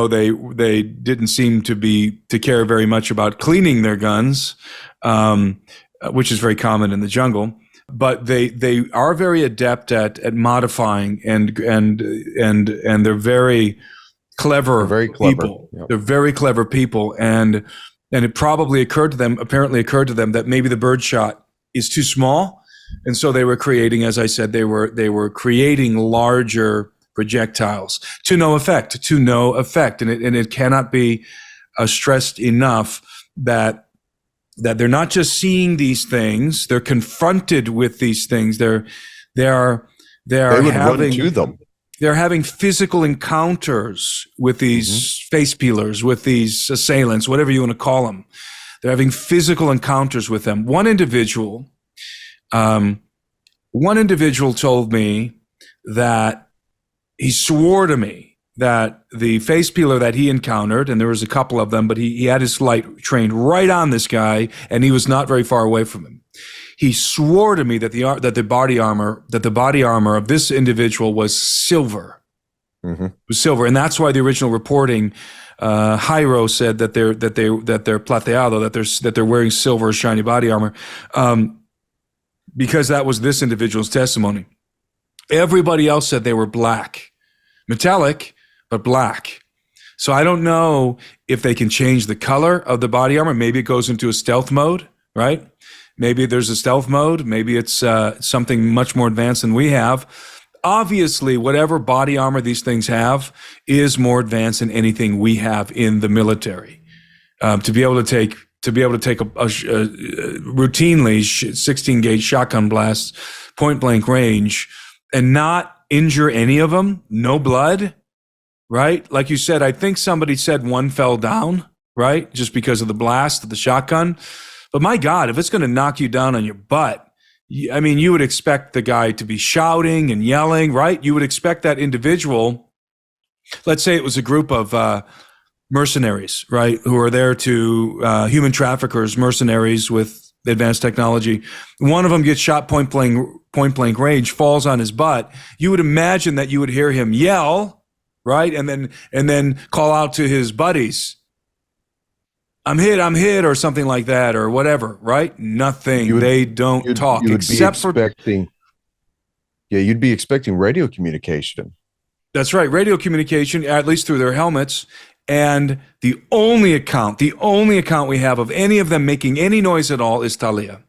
they didn't seem to care very much about cleaning their guns, which is very common in the jungle, but they are very adept at modifying, and they're very clever, people. Yep. They're very clever people, and it apparently occurred to them that maybe the birdshot is too small, and so they were creating, as I said, they were creating larger projectiles to no effect, and it cannot be stressed enough that they're not just seeing these things; they're confronted with these things. They would run to them. They're having physical encounters with these face peelers, with these assailants, whatever you want to call them. They're having physical encounters with them. One individual told me that he swore to me that the face peeler that he encountered, and there was a couple of them, but he had his light trained right on this guy, and he was not very far away from him. He swore to me that the body armor of this individual was silver. Mm-hmm. It was silver, and that's why the original reporting, Jairo said that they're plateado, that they're wearing silver shiny body armor, because that was this individual's testimony. Everybody else said they were black, metallic, but black. So I don't know if they can change the color of the body armor. Maybe it goes into a stealth mode, right? Maybe there's a stealth mode. Maybe it's something much more advanced than we have. Obviously, whatever body armor these things have is more advanced than anything we have in the military. To be able to take routinely 16 gauge shotgun blasts, point blank range, and not injure any of them, no blood, right? Like you said, I think somebody said one fell down, right? Just because of the blast of the shotgun. But my God, if it's going to knock you down on your butt, I mean, you would expect the guy to be shouting and yelling, right? You would expect that individual, let's say it was a group of mercenaries, right, who are there to human traffickers, mercenaries with advanced technology. One of them gets shot point blank range, falls on his butt. You would imagine that you would hear him yell, right, and then call out to his buddies, I'm hit, or something like that, or whatever, right? Nothing. They don't talk, except for... You'd be expecting radio communication. That's right, radio communication, at least through their helmets. And the only account we have of any of them making any noise at all is Talia.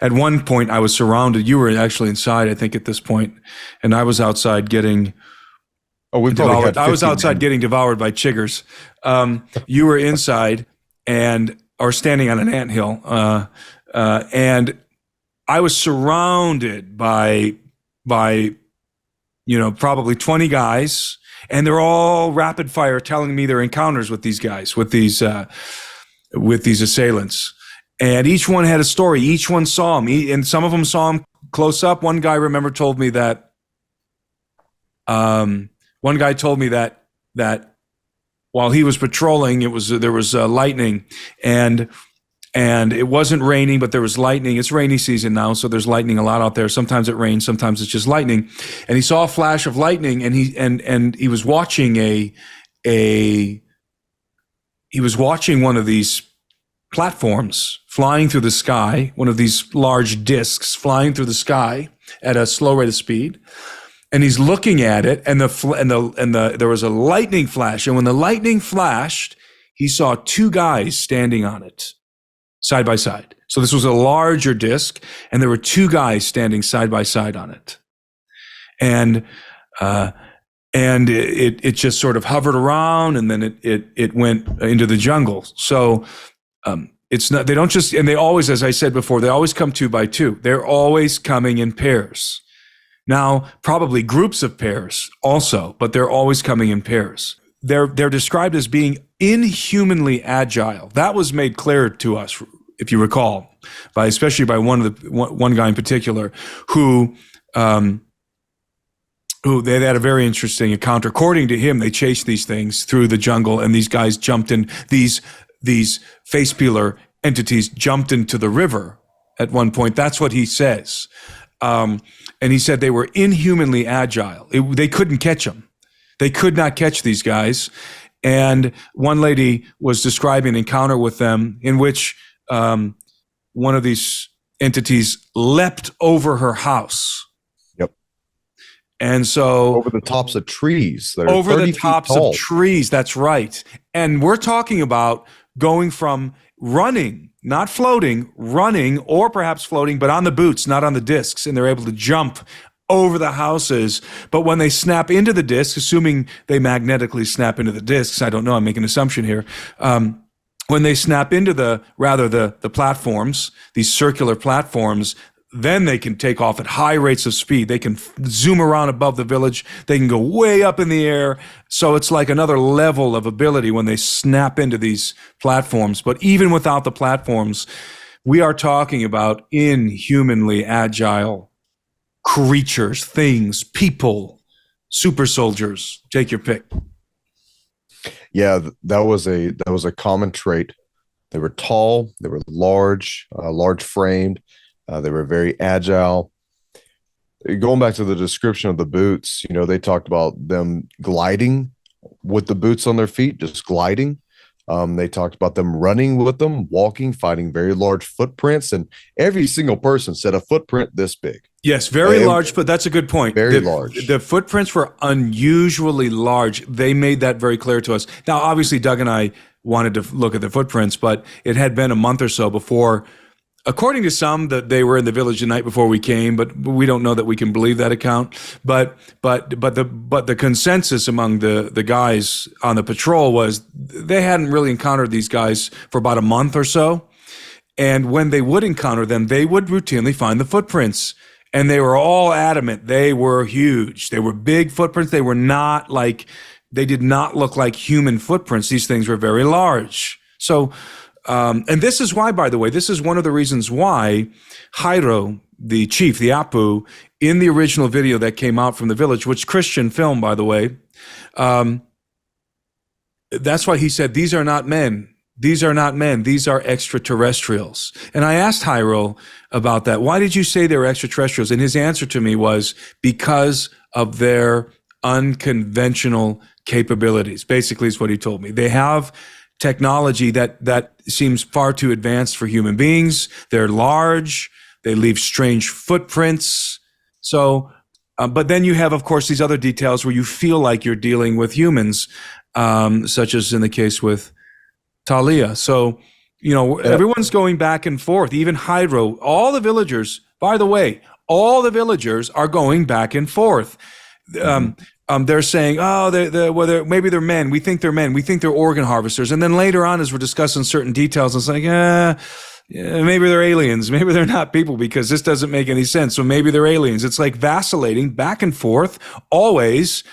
At one point, I was surrounded. You were actually inside, I think, at this point, and I was outside getting Oh, we probably had I was 15 outside getting devoured by chiggers. You were inside or standing on an anthill, and I was surrounded by probably 20 guys, and they're all rapid fire telling me their encounters with these guys, with these assailants. And each one had a story. Each one saw him, and some of them saw him close up. One guy, told me that. One guy told me that while he was patrolling, there was lightning, and it wasn't raining, but there was lightning. It's rainy season now, so there's lightning a lot out there. Sometimes it rains, sometimes it's just lightning. And he saw a flash of lightning, and he was watching one of these platforms flying through the sky, one of these large discs flying through the sky at a slow rate of speed. And he's looking at it, and there was a lightning flash. And when the lightning flashed, he saw two guys standing on it, side by side. So this was a larger disc, and there were two guys standing side by side on it. And it just sort of hovered around, and then it went into the jungle. So it's not, they don't just, and they always, as I said before, they always come 2 by 2. They're always coming in pairs. Now, probably groups of pairs also, but they're always coming in pairs. They're described as being inhumanly agile. That was made clear to us, if you recall, especially by one guy in particular, who they had a very interesting encounter. According to him, they chased these things through the jungle, and these guys jumped in. These face peeler entities jumped into the river at one point. That's what he says. And he said they were inhumanly agile. They couldn't catch them. They could not catch these guys. And one lady was describing an encounter with them in which one of these entities leapt over her house. Yep. And so over the tops of trees. Over the tops of trees. That's right. And we're talking about going from running, not floating, running, or perhaps floating, but on the boots, not on the discs. And they're able to jump over the houses. But when they snap into the discs, assuming they magnetically snap into the discs, I don't know, I'm making an assumption here. When they snap into the platforms, these circular platforms, then they can take off at high rates of speed. They can zoom around above the village. They can go way up in the air. So it's like another level of ability when they snap into these platforms. But even without the platforms, we are talking about inhumanly agile creatures, things, people, super soldiers. Take your pick. Yeah, that was a common trait. They were tall, they were large framed. They were very agile. Going back to the description of the boots, they talked about them gliding with the boots on their feet, just gliding. They talked about them running with them, walking, finding very large footprints. And every single person said a footprint this big. Yes, very large, but that's a good point. Very large. The footprints were unusually large. They made that very clear to us. Now, obviously, Doug and I wanted to look at the footprints, but it had been a month or so before. According to some, that they were in the village the night before we came, but we don't know that we can believe that account. But the consensus among the guys on the patrol was they hadn't really encountered these guys for about a month or so. And when they would encounter them, they would routinely find the footprints. And they were all adamant. They were huge. They were big footprints. They did not look like human footprints. These things were very large. So, and this is why, by the way, this is one of the reasons why Jairo, the chief, the Apu, in the original video that came out from the village, which Christian film, by the way, that's why he said, these are not men. These are not men. These are extraterrestrials. And I asked Jairo about that. Why did you say they were extraterrestrials? And his answer to me was because of their unconventional capabilities. Basically, is what he told me. They have technology that seems far too advanced for human beings. They're large. They leave strange footprints. So, but then you have, of course, these other details where you feel like you're dealing with humans, such as in the case with Talia. So, everyone's going back and forth. Even Jairo, all the villagers, by the way, all the villagers are going back and forth. they're saying, oh, maybe they're men. We think they're men. We think they're organ harvesters. And then later on, as we're discussing certain details, it's like, yeah, maybe they're aliens. Maybe they're not people because this doesn't make any sense. So maybe they're aliens. It's like vacillating back and forth always.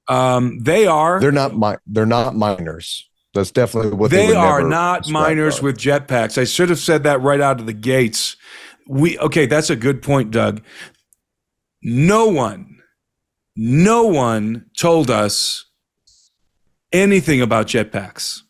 They're not minors. That's definitely what they are not minors with jetpacks. I should have said that right out of the gates. Okay, that's a good point, Doug. No one told us anything about jetpacks.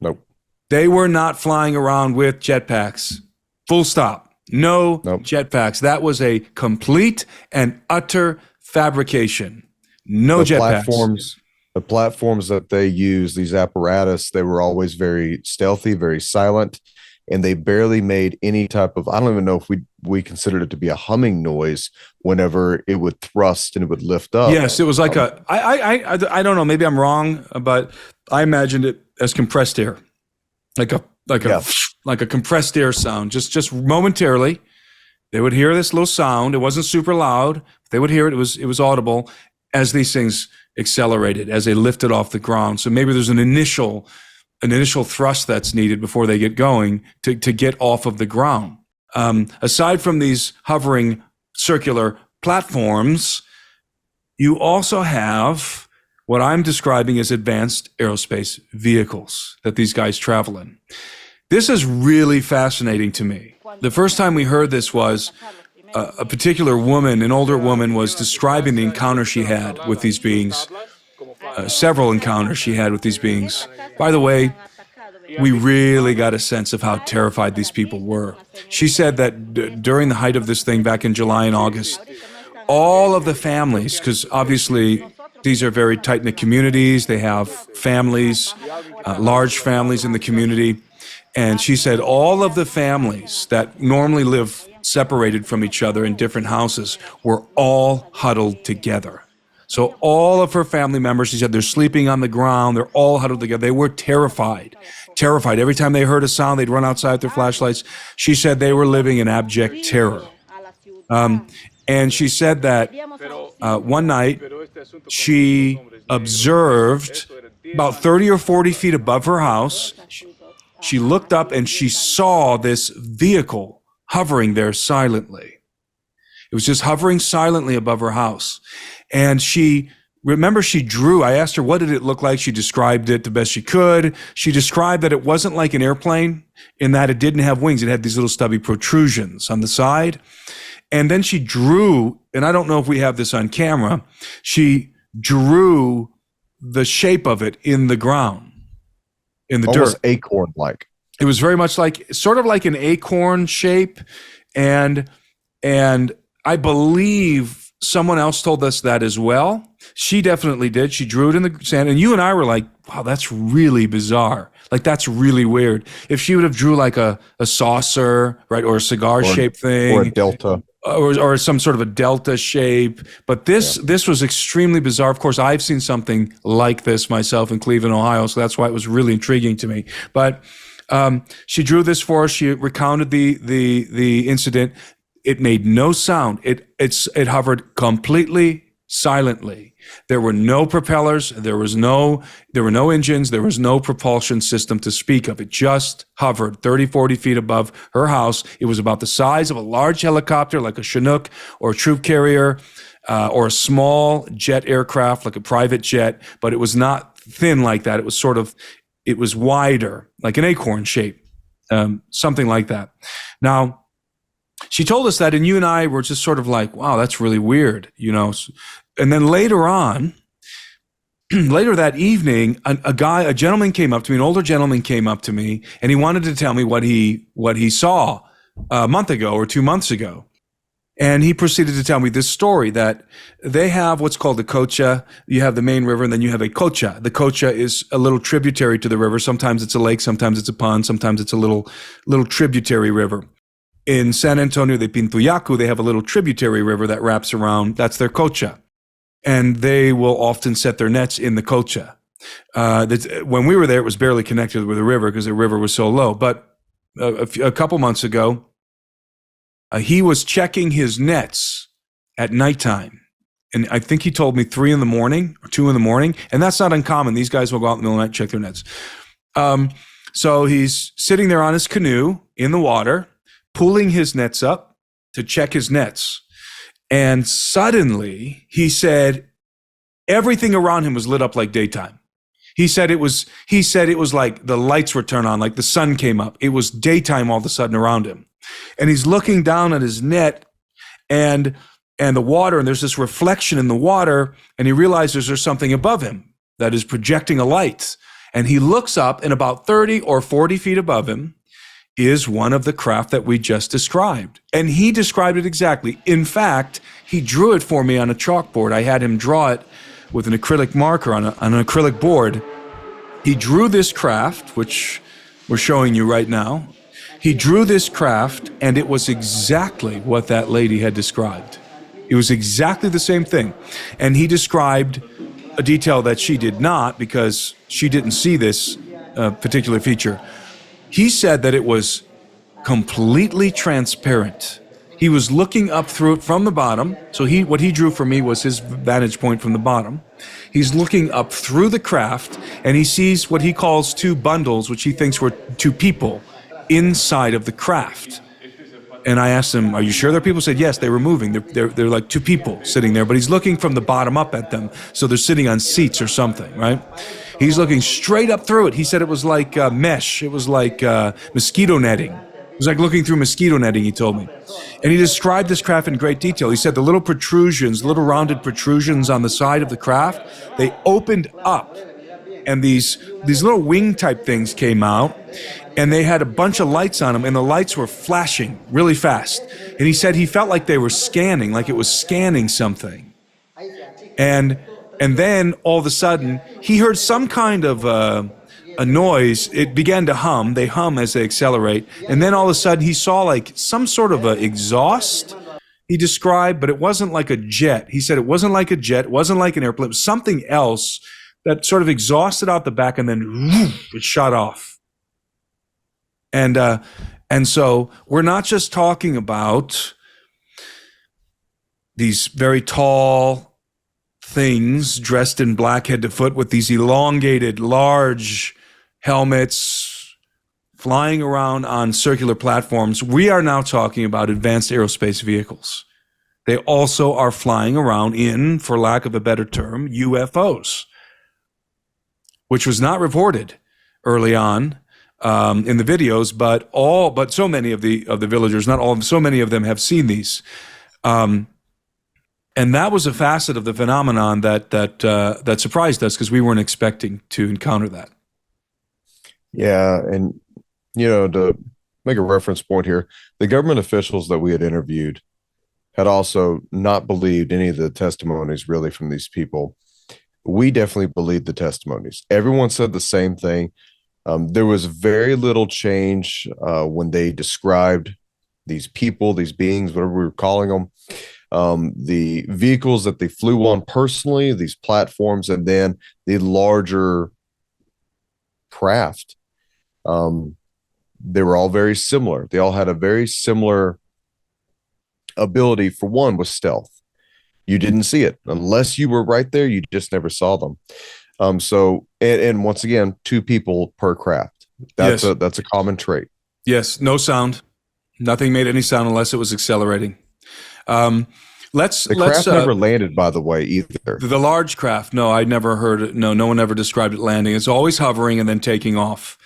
Nope. They were not flying around with jetpacks. Full stop. No jetpacks. That was a complete and utter fabrication. No jetpacks. The platforms that they use, these apparatus, they were always very stealthy, very silent, and they barely made any type of, I don't even know if we considered it to be a humming noise whenever it would thrust and it would lift up. Yes, it was like I don't know, maybe I'm wrong, but I imagined it as compressed air. Like a compressed air sound, just momentarily. They would hear this little sound. It wasn't super loud. They would hear it. It was audible as these things accelerated, as they lifted off the ground. So maybe there's an initial thrust that's needed before they get going to get off of the ground. Aside from these hovering circular platforms, you also have what I'm describing as advanced aerospace vehicles that these guys travel in. This is really fascinating to me. The first time we heard this was a particular woman, an older woman, was describing the encounter she had with these beings, several encounters she had with these beings. By the way, we really got a sense of how terrified these people were. She said that during the height of this thing back in July and August, all of the families, because obviously these are very tight-knit communities, they have families, large families in the community, and she said all of the families that normally live separated from each other in different houses were all huddled together. So all of her family members, she said, they're sleeping on the ground, they're all huddled together. They were terrified. Every time they heard a sound, they'd run outside with their flashlights. She said they were living in abject terror. And she said that one night she observed about 30 or 40 feet above her house, she looked up and she saw this vehicle hovering there silently. It was just hovering silently above her house. And she drew, I asked her, what did it look like? She described it the best she could. She described that it wasn't like an airplane in that it didn't have wings. It had these little stubby protrusions on the side. And then she drew, and I don't know if we have this on camera, she drew the shape of it in the ground, in the almost dirt. Acorn-like. It was very much sort of like an acorn shape. And I believe someone else told us that as well. She definitely did. She drew it in the sand. And you and I were like, wow, that's really bizarre. Like, that's really weird. If she would have drew like a saucer, right, or a cigar-shaped thing. Or a delta. Or some sort of a delta shape. But this was extremely bizarre. Of course, I've seen something like this myself in Cleveland, Ohio, so that's why it was really intriguing to me. But she drew this for us. She recounted the incident. It made no sound. It hovered completely silently. There were no propellers. There were no engines. There was no propulsion system to speak of. It just hovered 30, 40 feet above her house. It was about the size of a large helicopter, like a Chinook or a troop carrier, or a small jet aircraft, like a private jet. But it was not thin like that. It was wider, like an acorn shape, something like that. Now, she told us that, and you and I were just sort of like, wow, that's really weird, you know. And then later that evening, a gentleman came up to me, an older gentleman came up to me, and he wanted to tell me what he saw a month ago or 2 months ago. And he proceeded to tell me this story that they have what's called the Cocha. You have the main river, and then you have a Cocha. The Cocha is a little tributary to the river. Sometimes it's a lake, sometimes it's a pond, sometimes it's a little tributary river. In San Antonio de Pintuyacu, they have a little tributary river that wraps around. That's their Cocha. And they will often set their nets in the Cocha. When we were there, it was barely connected with the river because the river was so low. But a couple months ago, he was checking his nets at nighttime. and I think he told me 3 in the morning or 2 in the morning, and that's not uncommon. These guys will go out in the middle of the night, check their nets. So he's sitting there on his canoe in the water, pulling his nets up to check his nets. And suddenly, he said, everything around him was lit up like daytime. He said it was like the lights were turned on, like the sun came up. It was daytime all of a sudden around him. And he's looking down at his net and the water, and there's this reflection in the water, and he realizes there's something above him that is projecting a light. And he looks up, and about 30 or 40 feet above him is one of the craft that we just described. And he described it exactly. In fact, he drew it for me on a chalkboard. I had him draw it with an acrylic marker on an acrylic board. He drew this craft, which we're showing you right now. He drew this craft, and it was exactly what that lady had described. It was exactly the same thing. And he described a detail that she did not, because she didn't see this particular feature. He said that it was completely transparent. He was looking up through it from the bottom. So what he drew for me was his vantage point from the bottom. He's looking up through the craft, and he sees what he calls 2 bundles, which he thinks were 2 people inside of the craft. And I asked him, are you sure they're people? He said, yes, they were moving. They're like 2 people sitting there, but he's looking from the bottom up at them. So they're sitting on seats or something, right? He's looking straight up through it. He said it was like mesh. It was like mosquito netting. It was like looking through mosquito netting, he told me. And he described this craft in great detail. He said the little protrusions, little rounded protrusions on the side of the craft, they opened up, and these little wing type things came out, and they had a bunch of lights on them, and the lights were flashing really fast. And he said he felt like they were scanning, like it was scanning something. And then all of a sudden, he heard some kind of a noise. It began to hum. They hum as they accelerate. And then all of a sudden, he saw like some sort of an exhaust, he described, but it wasn't like a jet. He said it wasn't like a jet. It wasn't like an airplane. It was something else that sort of exhausted out the back, and then it shot off. And so we're not just talking about these very tall things dressed in black head to foot with these elongated, large helmets flying around on circular platforms. We are now talking about advanced aerospace vehicles. They also are flying around in, for lack of a better term, UFOs, which was not reported early on in the videos, but so many of the villagers, not all of them, so many of them have seen these. And that was a facet of the phenomenon that surprised us, because we weren't expecting to encounter that. Yeah, and to make a reference point here, the government officials that we had interviewed had also not believed any of the testimonies really from these people. We definitely believed the testimonies. Everyone said the same thing. There was very little change when they described these people, these beings, whatever we were calling them, the vehicles that they flew on personally, these platforms, and then the larger craft. They were all very similar. They all had a very similar ability. For one, was stealth. You didn't see it unless you were right there. You just never saw them. And once again, 2 people per craft. That's a common trait. Yes, no sound. Nothing made any sound unless it was accelerating. The craft never landed, by the way, either. The large craft, no, I never heard it. No one ever described it landing. It's always hovering and then taking off.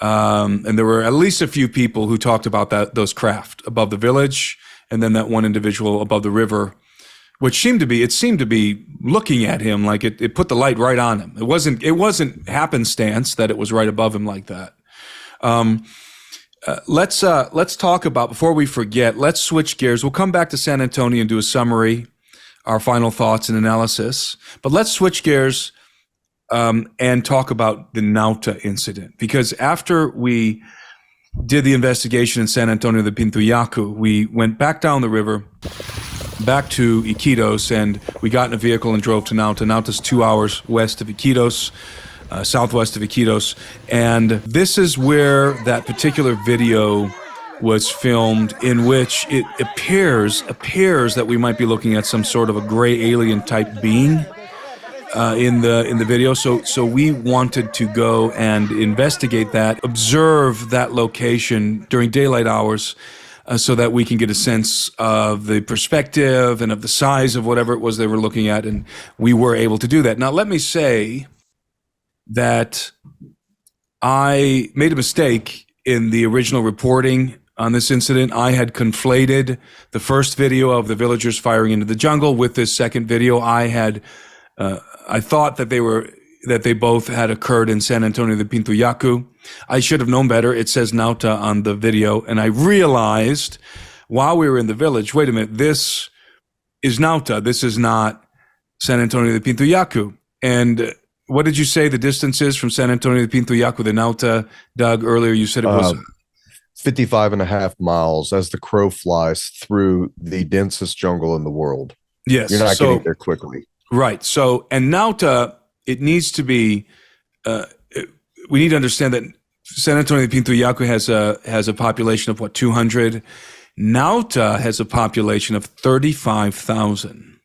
And there were at least a few people who talked about those craft above the village, and then that one individual above the river, which seemed to be looking at him like it put the light right on him. It wasn't happenstance that it was right above him like that. Let's talk about, before we forget, let's switch gears. We'll come back to San Antonio and do a summary, our final thoughts and analysis. But let's switch gears and talk about the Nauta incident, because after we did the investigation in San Antonio de Pintuyacu, we went back down the river, back to Iquitos, and we got in a vehicle and drove to Nauta. Nauta's 2 hours west of Iquitos, southwest of Iquitos, and this is where that particular video was filmed, in which it appears that we might be looking at some sort of a gray alien type being in the video. So we wanted to go and investigate that, observe that location during daylight hours, so that we can get a sense of the perspective and of the size of whatever it was they were looking at, and we were able to do that. Now, let me say that I made a mistake in the original reporting on this incident. I had conflated the first video of the villagers firing into the jungle with this second video. I thought that they both had occurred in San Antonio de Pintuyacu. I should have known better. It says Nauta on the video, and I realized while we were in the village, wait a minute, this is Nauta. This is not San Antonio de Pintuyacu. And what did you say the distance is from San Antonio de Pintuyacu to Nauta, Doug? Earlier you said it was 55 and a half miles as the crow flies through the densest jungle in the world. Yes. You're not getting there quickly. Right. So, and Nauta, it needs to be, we need to understand that San Antonio de Pintuyacu has a population of 200. Nauta has a population of 35,000.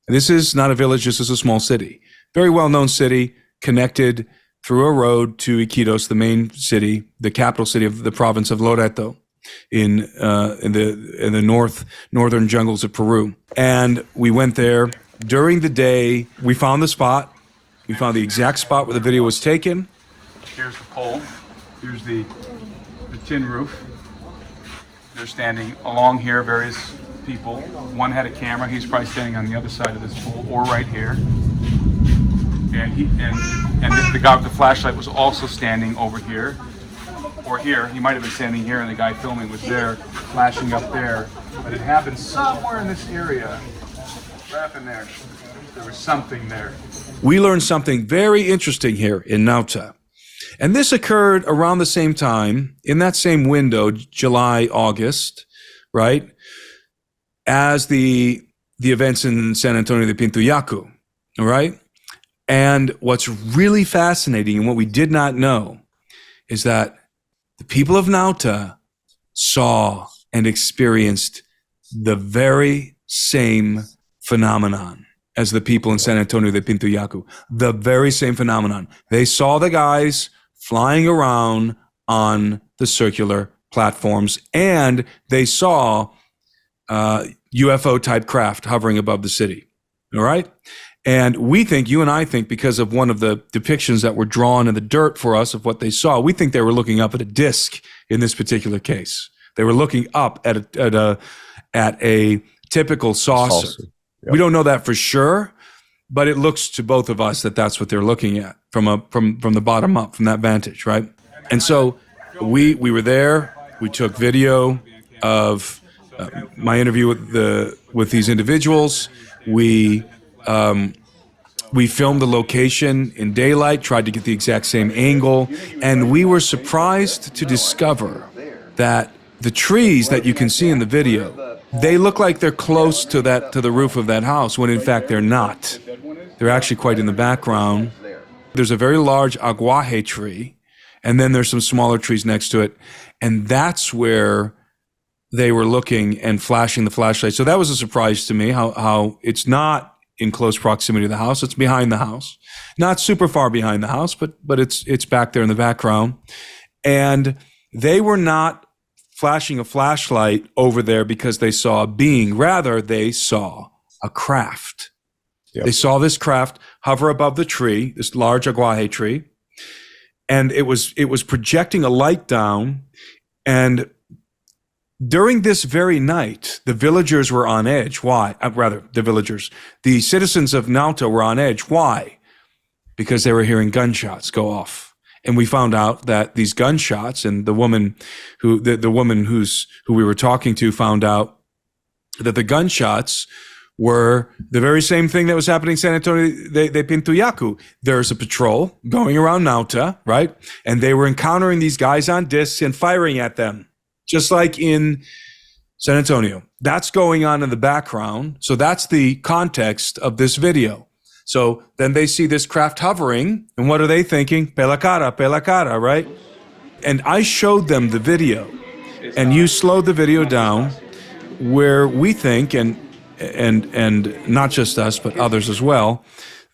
This is not a village, this is a small city. Very well-known city, connected through a road to Iquitos, the main city, the capital city of the province of Loreto, in the northern jungles of Peru. And we went there during the day. We found the spot. We found the exact spot where the video was taken. Here's the pole. Here's the tin roof. They're standing along here, various people. One had a camera. He's probably standing on the other side of this pole, or right here. And the guy with the flashlight was also standing over here, or here. He might have been standing here, and the guy filming was there, flashing up there. But it happened somewhere in this area, right up in there. There was something there. We learned something very interesting here in Nauta. And this occurred around the same time, in that same window, July, August, right, as the events in San Antonio de Pintuyacu, all right? And what's really fascinating and what we did not know is that the people of Nauta saw and experienced the very same phenomenon as the people in San Antonio de Pintuyacu. The very same phenomenon. They saw the guys flying around on the circular platforms, and they saw UFO-type craft hovering above the city, all right? And we think, you and I think, because of one of the depictions that were drawn in the dirt for us of what they saw, we think they were looking up at a disc in this particular case. They were looking up at a typical saucer. Yep. We don't know that for sure, but it looks to both of us that that's what they're looking at from the bottom up, from that vantage, right? And so we were there. We took video of my interview with these individuals. We filmed the location in daylight, tried to get the exact same angle, and we were surprised to discover that the trees that you can see in the video, they look like they're close to the roof of that house, when in fact they're not. They're actually quite in the background. There's a very large aguaje tree, and then there's some smaller trees next to it, and that's where they were looking and flashing the flashlight. So that was a surprise to me, how it's not in close proximity to the house. It's behind the house. Not super far behind the house, but it's back there in the background. And they were not flashing a flashlight over there because they saw a being. Rather, they saw a craft. Yep. They saw this craft hover above the tree, this large aguaje tree, and it was projecting a light down. And during this very night, the villagers were on edge. Why? The citizens of Nauta were on edge. Why? Because they were hearing gunshots go off. And we found out that these gunshots, and the woman who we were talking to found out that the gunshots were the very same thing that was happening in San Antonio de Pintuyacu. There's a patrol going around Nauta, right? And they were encountering these guys on discs and firing at them, just like in San Antonio. That's going on in the background. So that's the context of this video. So then they see this craft hovering, and what are they thinking? Pe la cara, right? And I showed them the video. and you slowed the video down where we think, and not just us, but others as well,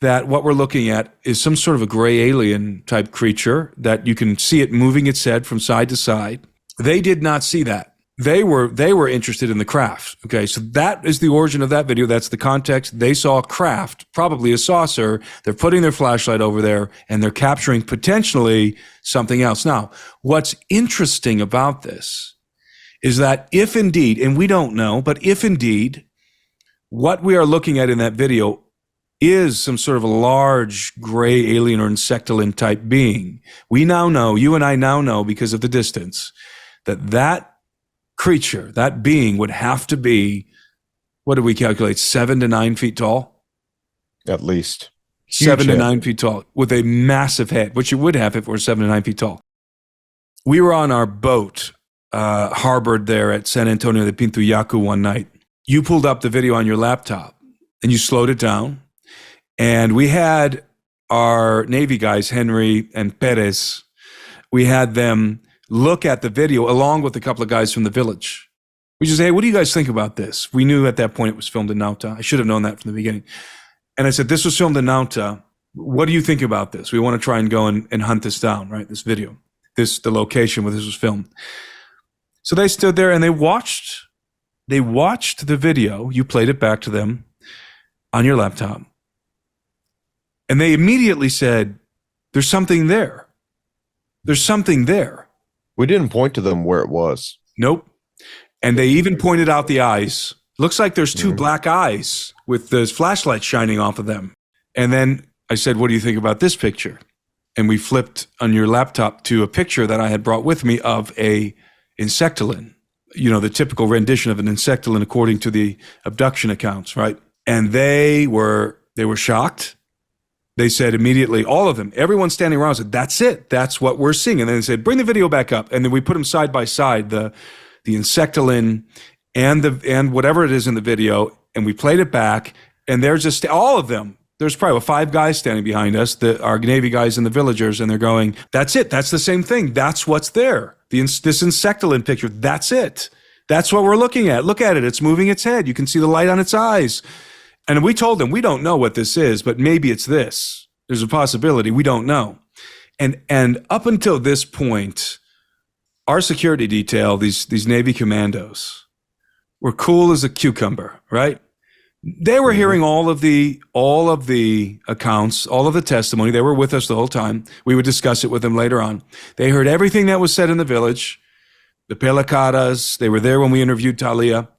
that what we're looking at is some sort of a gray alien type creature that you can see it moving its head from side to side. They did not see that. They were interested in the craft. Okay, so that is the origin of that video. That's the context. They saw a craft, probably a saucer. They're putting their flashlight over there, and they're capturing potentially something else. Now, what's interesting about this is that if indeed, and we don't know, but if indeed what we are looking at in that video is some sort of a large gray alien or insectoid type being, we now know, you and I now know because of the distance, that creature, that being would have to be, what did we calculate, 7 to 9 feet tall? At least. 7 to Huge 9 feet tall with a massive head, which you would have if it were 7 to 9 feet tall. We were on our boat, harbored there at San Antonio de Pintuyacu one night. You pulled up the video on your laptop and you slowed it down. And we had our Navy guys, Henry and Perez, we had them look at the video along with a couple of guys from the village. We just said, hey, what do you guys think about this? We knew at that point it was filmed in Nauta. I should have known that from the beginning. And I said, this was filmed in Nauta. What do you think about this? We want to try and go and hunt this down, right? This video, the location where this was filmed. So they stood there and they watched the video. You played it back to them on your laptop. And they immediately said, there's something there. There's something there. We didn't point to them where it was. Nope. And they even pointed out the eyes. Looks like there's two black eyes with the flashlight shining off of them. And then I said, what do you think about this picture? And we flipped on your laptop to a picture that I had brought with me of a insectoid. You know, the typical rendition of an insectoid according to the abduction accounts, right? And they were shocked. They said immediately, all of them, everyone standing around said, that's it. That's what we're seeing. And then they said, bring the video back up. And then we put them side by side, the insectoid and whatever it is in the video. And we played it back. And there's just all of them. There's probably 5 guys standing behind us, our Navy guys and the villagers. And they're going, that's it. That's the same thing. That's what's there. This insectoid picture. That's it. That's what we're looking at. Look at it. It's moving its head. You can see the light on its eyes. And we told them, we don't know what this is, but maybe it's this. There's a possibility. We don't know. And up until this point, our security detail, these Navy commandos, were cool as a cucumber, right? They were hearing all of the accounts, all of the testimony. They were with us the whole time. We would discuss it with them later on. They heard everything that was said in the village, the pelacadas. They were there when we interviewed Talia.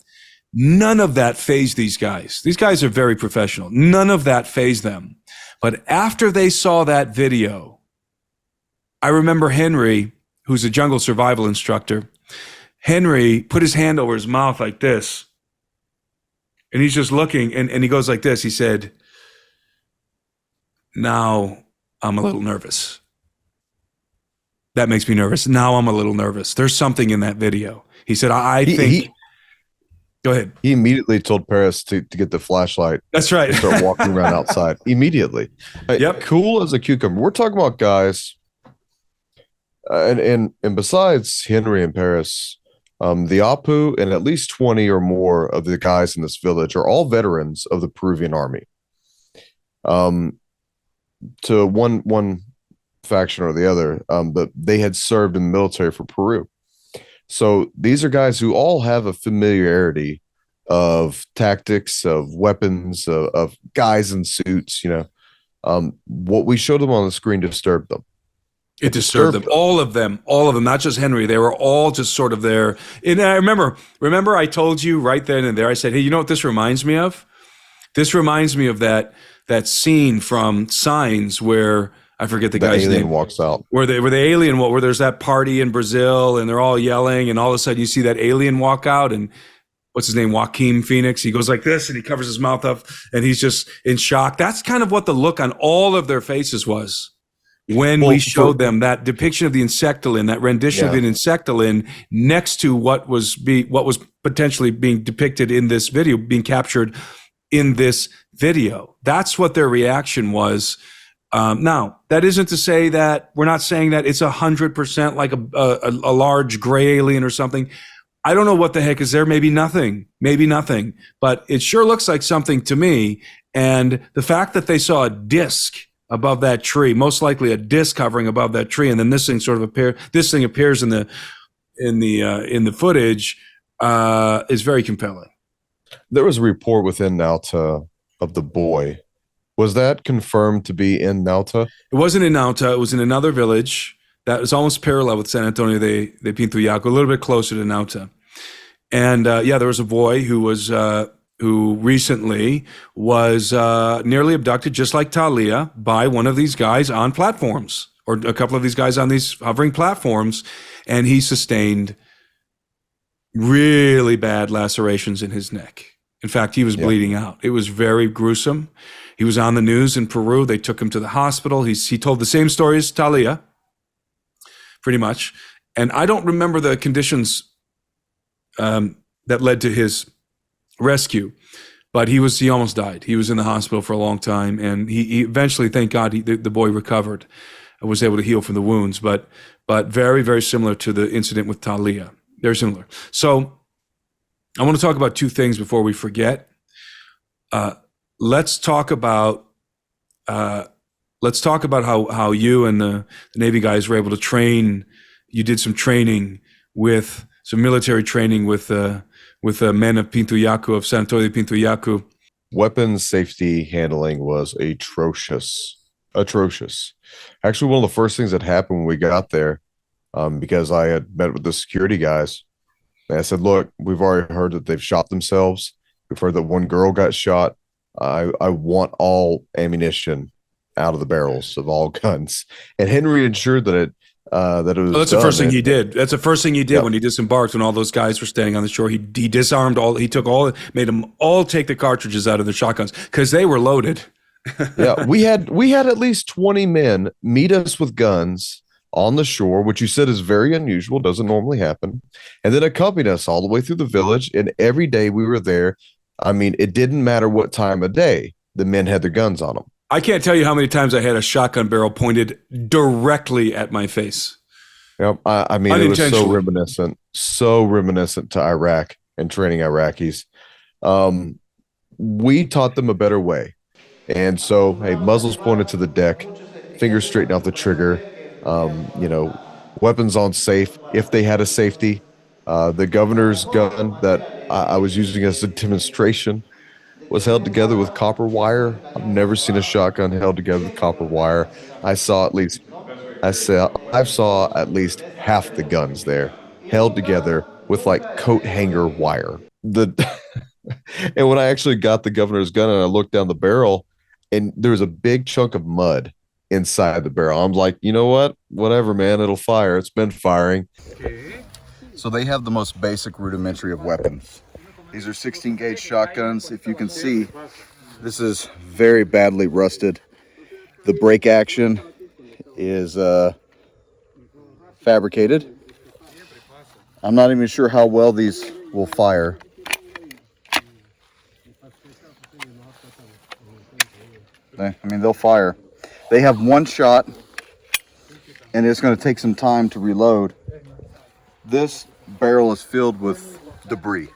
None of that fazed these guys. These guys are very professional. None of that fazed them. But after they saw that video, I remember Henry, who's a jungle survival instructor, Henry put his hand over his mouth like this. And he's just looking, and he goes like this. He said, now I'm a little nervous. That makes me nervous. Now I'm a little nervous. There's something in that video. He said, I think... Go ahead. He immediately told Paris to get the flashlight. That's right. And start walking around outside immediately. Yep. Cool as a cucumber. We're talking about guys, and besides Henry and Paris, the Apu and at least 20 or more of the guys in this village are all veterans of the Peruvian army. To one faction or the other, but they had served in the military for Peru. So these are guys who all have a familiarity of tactics, of weapons, of guys in suits. You know, what we showed them on the screen disturbed them. It disturbed them. All of them, not just Henry. They were all just sort of there. And I remember I told you right then and there, I said, hey, you know what this reminds me of? This reminds me of that scene from Signs where I forget the guy's alien name. Walks out. Where the alien, where there's that party in Brazil and they're all yelling and all of a sudden you see that alien walk out and what's his name? Joaquin Phoenix. He goes like this and he covers his mouth up and he's just in shock. That's kind of what the look on all of their faces was when we showed them that depiction of the insectoid, that rendition of the insectoid next to what was potentially being depicted in this video, being captured in this video. That's what their reaction was. Now, that isn't to say that we're not saying that it's 100% like a large gray alien or something. I don't know what the heck is there. Maybe nothing, but it sure looks like something to me. And the fact that they saw a disc above that tree, most likely a disc hovering above that tree, and then this thing appears in the footage, is very compelling. There was a report within Nauta of the boy. Was that confirmed to be in Nauta? It wasn't in Nauta. It was in another village that was almost parallel with San Antonio de Pintuyaco, a little bit closer to Nauta. And there was a boy who recently was nearly abducted, just like Talia, by one of these guys on platforms, or a couple of these guys on these hovering platforms, and he sustained really bad lacerations in his neck. In fact, he was bleeding out. It was very gruesome. He was on the news in Peru. They took him to the hospital. He told the same story as Talia, pretty much. And I don't remember the conditions that led to his rescue, but he almost died. He was in the hospital for a long time, and he eventually, thank God, the boy recovered and was able to heal from the wounds. But very, very similar to the incident with Talia. Very similar. So I want to talk about two things before we forget. Let's talk about how you and the Navy guys were able to train. You did some training with some military training with men of Pintuyacu, of San Antonio de Pintuyacu. Weapons safety handling was atrocious. Actually, one of the first things that happened when we got there, because I had met with the security guys, and I said, look, we've already heard that they've shot themselves. We've heard that one girl got shot. I want all ammunition out of the barrels of all guns. And Henry ensured that it was. That's the first thing he did. That's the first thing he did when he disembarked. When all those guys were standing on the shore, he disarmed all. He took all, made them all take the cartridges out of their shotguns because they were loaded. Yeah, we had at least 20 men meet us with guns on the shore, which you said is very unusual, doesn't normally happen, and then accompanied us all the way through the village. And every day we were there, I mean, it didn't matter what time of day, the men had their guns on them. I can't tell you how many times I had a shotgun barrel pointed directly at my face. Yep. I mean, it was so reminiscent to Iraq and training Iraqis. We taught them a better way. And so, hey, muzzles pointed to the deck, fingers straightened off the trigger, weapons on safe if they had a safety. The governor's gun that I was using as a demonstration was held together with copper wire. I've never seen a shotgun held together with copper wire. I saw at least half the guns there held together with like coat hanger wire. And when I actually got the governor's gun and I looked down the barrel, and there was a big chunk of mud inside the barrel. I'm like, you know what? Whatever, man, it'll fire. It's been firing. So they have the most basic rudimentary of weapons. These are 16 gauge shotguns. If you can see, this is very badly rusted. The break action is fabricated. I'm not even sure how well these will fire. I mean, they'll fire. They have one shot, and it's going to take some time to reload. This barrel is filled with debris.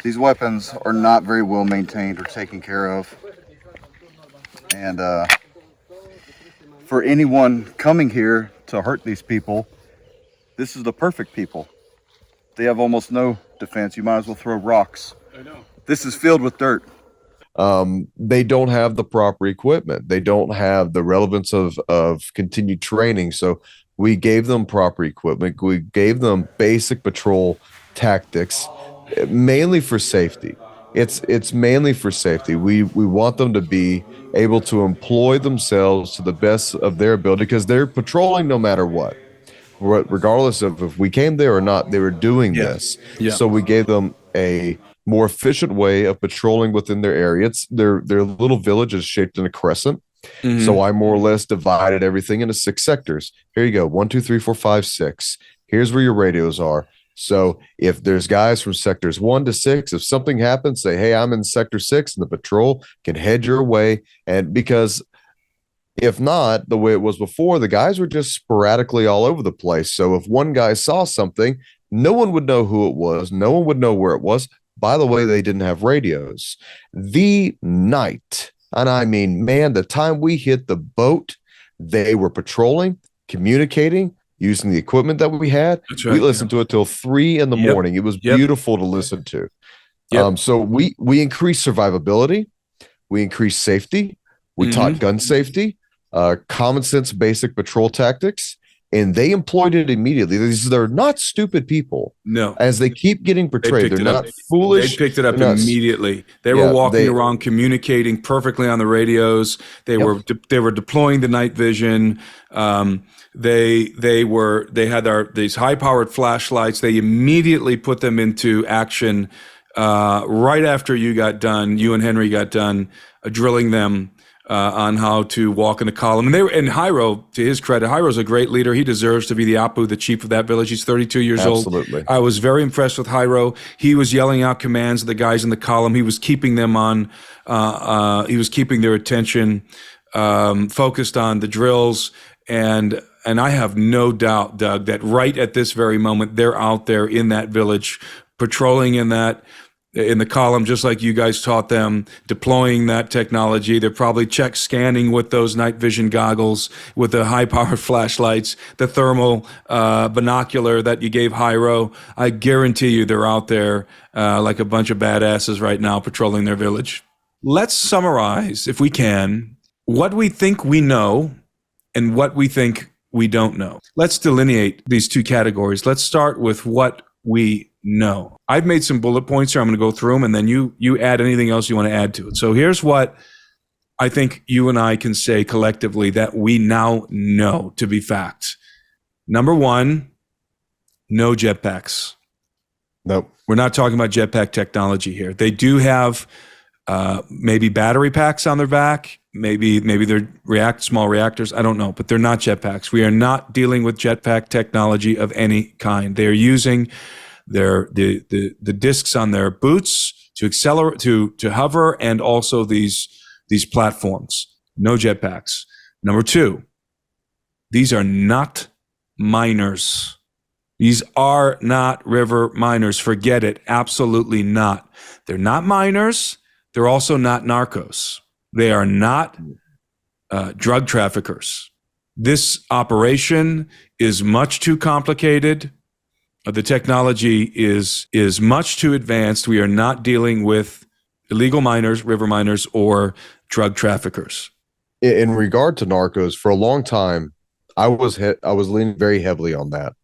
These weapons are not very well maintained or taken care of. And for anyone coming here to hurt these people, this is the perfect people. They have almost no defense. You might as well throw rocks. I know. This is filled with dirt. They don't have the proper equipment. They don't have the relevance of continued training. So we gave them proper equipment. We gave them basic patrol tactics, mainly for safety. It's mainly for safety. We want them to be able to employ themselves to the best of their ability because they're patrolling no matter what. Regardless of if we came there or not, they were doing this. Yeah. So we gave them a more efficient way of patrolling within their area. Their little village is shaped in a crescent. Mm-hmm. So I more or less divided everything into 6 sectors. Here you go. 1, 2, 3, 4, 5, 6. Here's where your radios are. So if there's guys from sectors 1 to 6, if something happens, say, hey, I'm in sector 6, and the patrol can head your way. And because If not, the way it was before, the guys were just sporadically all over the place. So if one guy saw something, no one would know who it was. No one would know where it was. By the way, they didn't have radios. The night, and I mean, man, the time we hit the boat, they were patrolling, communicating, using the equipment that we had. That's right. We listened to it till 3 in the morning. It was beautiful to listen to. So we increased survivability, we increased safety, we taught gun safety, common sense, basic patrol tactics, and they employed it immediately. They're not stupid people. No. As they keep getting portrayed, they're not foolish. They picked it up immediately. They were walking around, communicating perfectly on the radios. They were deploying the night vision. They had these high-powered flashlights. They immediately put them into action right after you and Henry got done drilling them on how to walk in a column. And Jairo, to his credit, Jairo's a great leader. He deserves to be the Apu, the chief of that village. He's 32 years old. Absolutely. I was very impressed with Jairo. He was yelling out commands to the guys in the column. He was keeping them on, he was keeping their attention focused on the drills. And I have no doubt, Doug, that right at this very moment, they're out there in that village, patrolling in the column, just like you guys taught them, deploying that technology. They're probably scanning with those night vision goggles, with the high-powered flashlights, the thermal binocular that you gave Jairo. I guarantee you they're out there like a bunch of badasses right now patrolling their village. Let's summarize, if we can, what we think we know and what we think we don't know. Let's delineate these two categories. Let's start with what we know. I've made some bullet points here. I'm going to go through them, and then you add anything else you want to add to it. So here's what I think you and I can say collectively that we now know to be fact. Number one, no jetpacks. Nope. We're not talking about jetpack technology here. They do have maybe battery packs on their back. Maybe they're small reactors. I don't know, but they're not jetpacks. We are not dealing with jetpack technology of any kind. They are using the discs on their boots to accelerate, to hover, and also these platforms. No jetpacks. Number two, these are not miners. These are not river miners. Forget it. Absolutely not. They're not miners. They're also not narcos. They are not drug traffickers. This operation is much too complicated. The technology is much too advanced. We are not dealing with illegal miners, river miners, or drug traffickers. In regard to narcos, for a long time, I was leaning very heavily on that,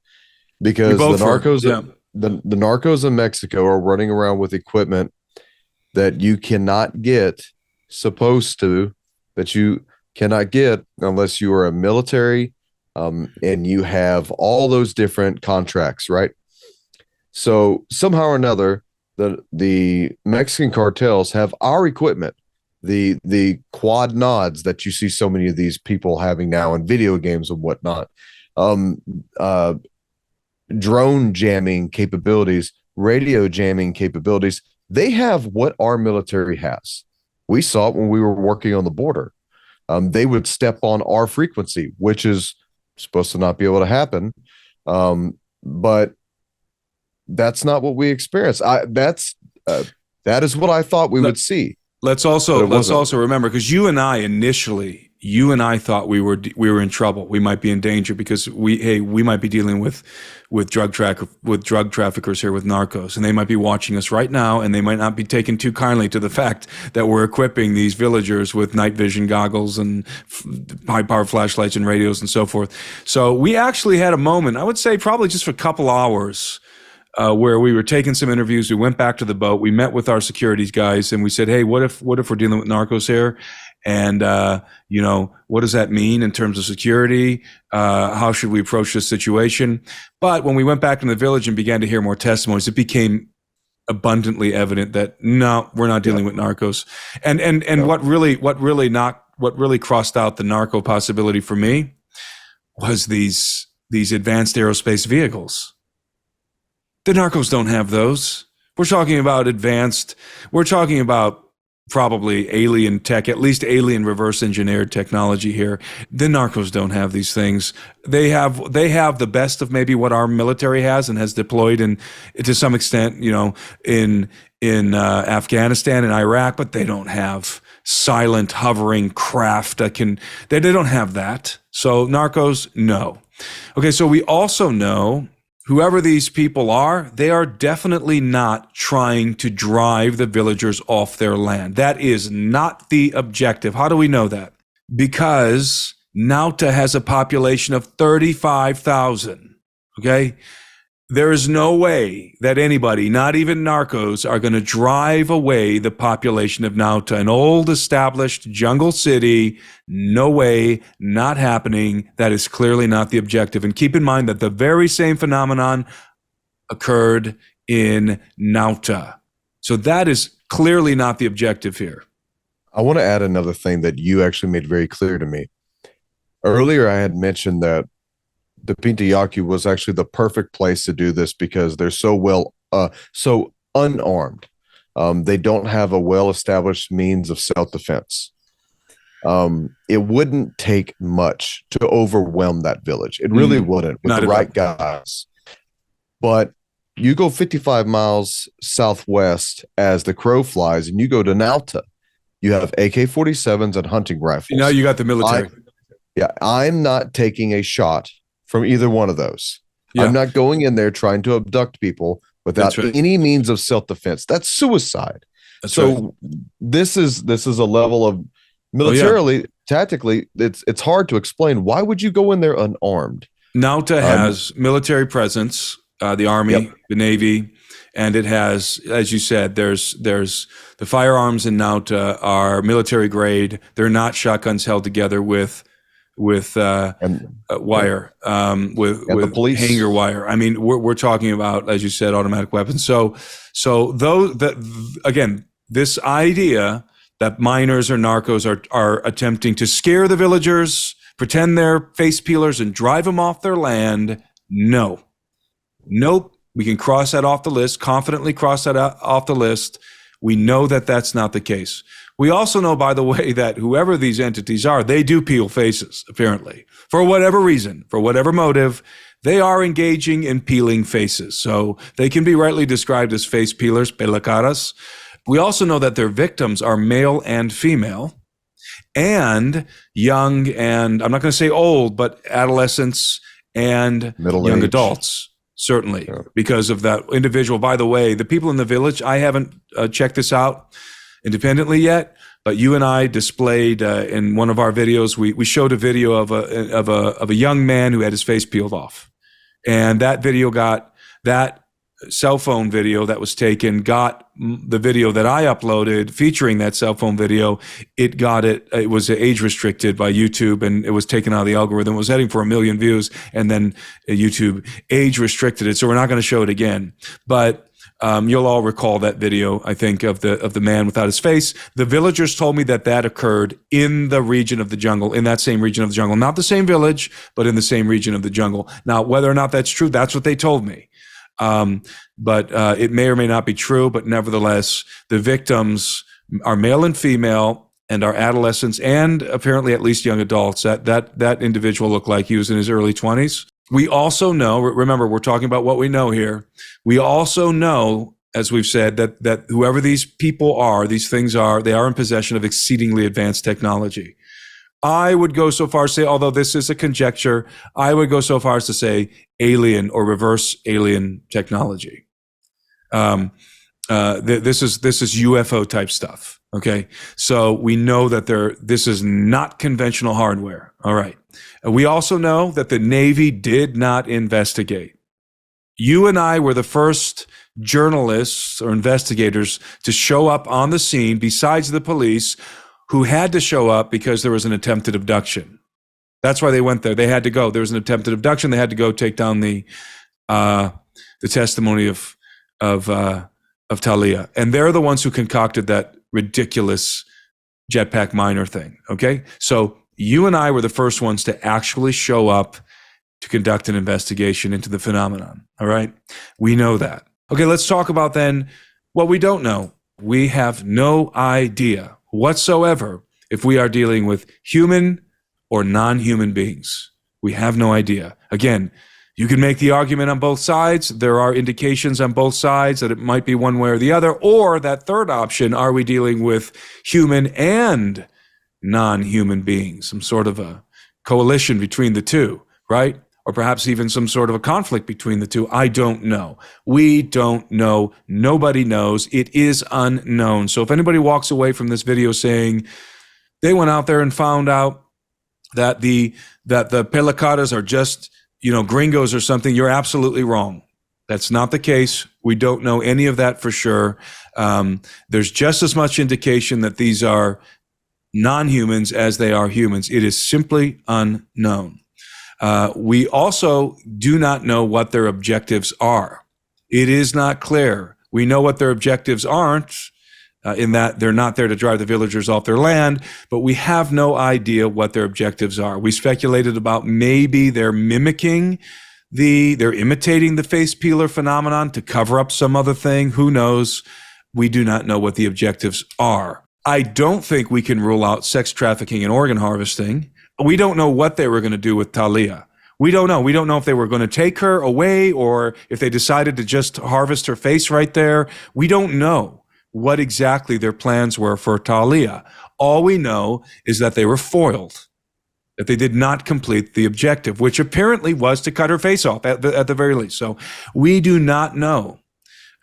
because the narcos in Mexico are running around with equipment that you cannot get, that you cannot get unless you are a military and you have all those different contracts, right? So somehow or another, the Mexican cartels have our equipment, the quad nods that you see so many of these people having now in video games and whatnot, drone jamming capabilities, radio jamming capabilities. They have what our military has. We saw it when we were working on the border. They would step on our frequency, which is supposed to not be able to happen. But that's not what we experienced. That is what I thought we would see. Let's also remember, because you and I thought we were in trouble. We might be in danger because we might be dealing with drug traffickers here, with narcos, and they might be watching us right now, and they might not be taking too kindly to the fact that we're equipping these villagers with night vision goggles and high power flashlights and radios and so forth. So we actually had a moment, I would say probably just for a couple hours, where we were taking some interviews. We went back to the boat. We met with our securities guys, and we said, "Hey, what if we're dealing with narcos here? And what does that mean in terms of security? How should we approach this situation?" But when we went back in the village and began to hear more testimonies, it became abundantly evident that no, we're not dealing with narcos. And what really crossed out the narco possibility for me was these advanced aerospace vehicles. The narcos don't have those. We're talking about probably alien tech, at least alien reverse engineered technology here. The narcos don't have these things. They have the best of maybe what our military has and has deployed in, to some extent, in Afghanistan and Iraq, but they don't have silent hovering craft that can, they don't have that. So narcos, no. Okay, so we also know whoever these people are, they are definitely not trying to drive the villagers off their land. That is not the objective. How do we know that? Because Nauta has a population of 35,000, okay? There is no way that anybody, not even narcos, are going to drive away the population of Nauta, an old established jungle city. No way, not happening. That is clearly not the objective. And keep in mind that the very same phenomenon occurred in Nauta. So that is clearly not the objective here. I want to add another thing that you actually made very clear to me. Earlier, I had mentioned that the Pintayaku was actually the perfect place to do this because they're so unarmed. They don't have a well-established means of self-defense. It wouldn't take much to overwhelm that village. It really wouldn't with the right guys. But you go 55 miles southwest as the crow flies, and you go to Nauta. You have AK-47s and hunting rifles. Now you got the military. I'm not taking a shot from either one of those. Yeah. I'm not going in there trying to abduct people without any means of self-defense. That's suicide. This is a level of militarily, tactically, it's hard to explain. Why would you go in there unarmed? Nauta has military presence, the Army, the Navy, and it has, as you said, there's the firearms in Nauta are military grade. They're not shotguns held together with wire, with the police hanger wire. I mean, we're talking about, as you said, automatic weapons. So again, this idea that miners or narcos are attempting to scare the villagers, pretend they're face peelers, and drive them off their land. Nope. We can cross that off the list. Confidently cross that off the list. We know that that's not the case. We also know, by the way, that whoever these entities are, they do peel faces, apparently. For whatever reason, for whatever motive, they are engaging in peeling faces. So they can be rightly described as face peelers, pelacaras. We also know that their victims are male and female, and young and, I'm not going to say old, but adolescents and young adults. Certainly, because of that individual. By the way, the people in the village, I haven't checked this out independently yet, but you and I displayed in one of our videos, we showed a video of a young man who had his face peeled off. And that video that cell phone video that was taken got the video that I uploaded featuring that cell phone video. It was age restricted by YouTube, and it was taken out of the algorithm. It was heading for 1 million views, and then YouTube age restricted it. So we're not going to show it again, but you'll all recall that video, I think, of the man without his face. The villagers told me that occurred in the region of the jungle, in that same region of the jungle, not the same village, but in the same region of the jungle. Now, whether or not that's true, that's what they told me. But it may or may not be true, but nevertheless, the victims are male and female and are adolescents and apparently at least young adults. That individual looked like he was in his early 20s. We also know, remember, we're talking about what we know here. We also know, as we've said, that whoever these people are, these things are, they are in possession of exceedingly advanced technology. I would go so far as to say, although this is a conjecture, I would go so far as to say alien or reverse alien technology. This is UFO type stuff. Okay, so we know that this is not conventional hardware. All right. We also know that the Navy did not investigate. You and I were the first journalists or investigators to show up on the scene, besides the police, who had to show up because there was an attempted abduction. That's why they went there. They had to go. There was an attempted abduction. They had to go take down the testimony of Talia, and they're the ones who concocted that ridiculous jetpack miner thing. Okay, so you and I were the first ones to actually show up to conduct an investigation into the phenomenon. All right, we know that. Okay, let's talk about then what we don't know. We have no idea whatsoever if we are dealing with human or non-human beings. We have no idea. Again, you can make the argument on both sides. There are indications on both sides that it might be one way or the other. Or that third option, are we dealing with human and non-human beings? Some sort of a coalition between the two, right? Or perhaps even some sort of a conflict between the two. I don't know. We don't know. Nobody knows. It is unknown. So if anybody walks away from this video saying they went out there and found out that the Pelacadas are just, gringos or something, you're absolutely wrong. That's not the case. We don't know any of that for sure. There's just as much indication that these are non-humans as they are humans. It is simply unknown. We also do not know what their objectives are. It is not clear. We know what their objectives aren't, in that they're not there to drive the villagers off their land, but we have no idea what their objectives are. We speculated about maybe they're imitating the face peeler phenomenon to cover up some other thing. Who knows? We do not know what the objectives are. I don't think we can rule out sex trafficking and organ harvesting. We don't know what they were going to do with Talia. We don't know. We don't know if they were going to take her away or if they decided to just harvest her face right there. We don't know what exactly their plans were for Talia. All we know is that they were foiled, that they did not complete the objective, which apparently was to cut her face off at the very least. So we do not know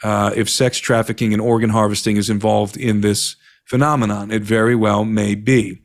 if sex trafficking and organ harvesting is involved in this phenomenon. It very well may be.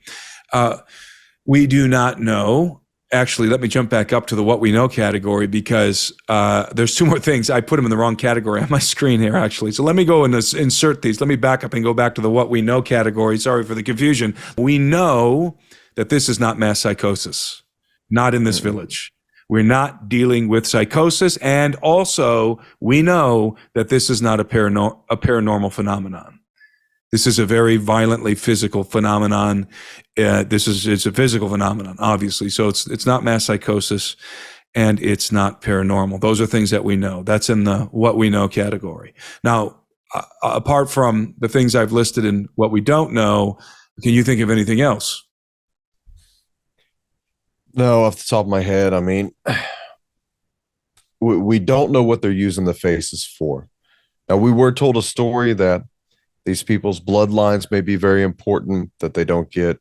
We do not know. Actually, let me jump back up to the what we know category because there's two more things. I put them in the wrong category on my screen here, actually. So let me go and insert these. Let me back up and go back to the what we know category. Sorry for the confusion. We know that this is not mass psychosis, not in this village. We're not dealing with psychosis. And also, we know that this is not a paranormal phenomenon. This is a very violently physical phenomenon. It's a physical phenomenon, obviously. So it's not mass psychosis and it's not paranormal. Those are things that we know. That's in the what we know category. Now, apart from the things I've listed in what we don't know, can you think of anything else? No, off the top of my head, I mean, we don't know what they're using the faces for. Now, we were told a story that these people's bloodlines may be very important, that they don't get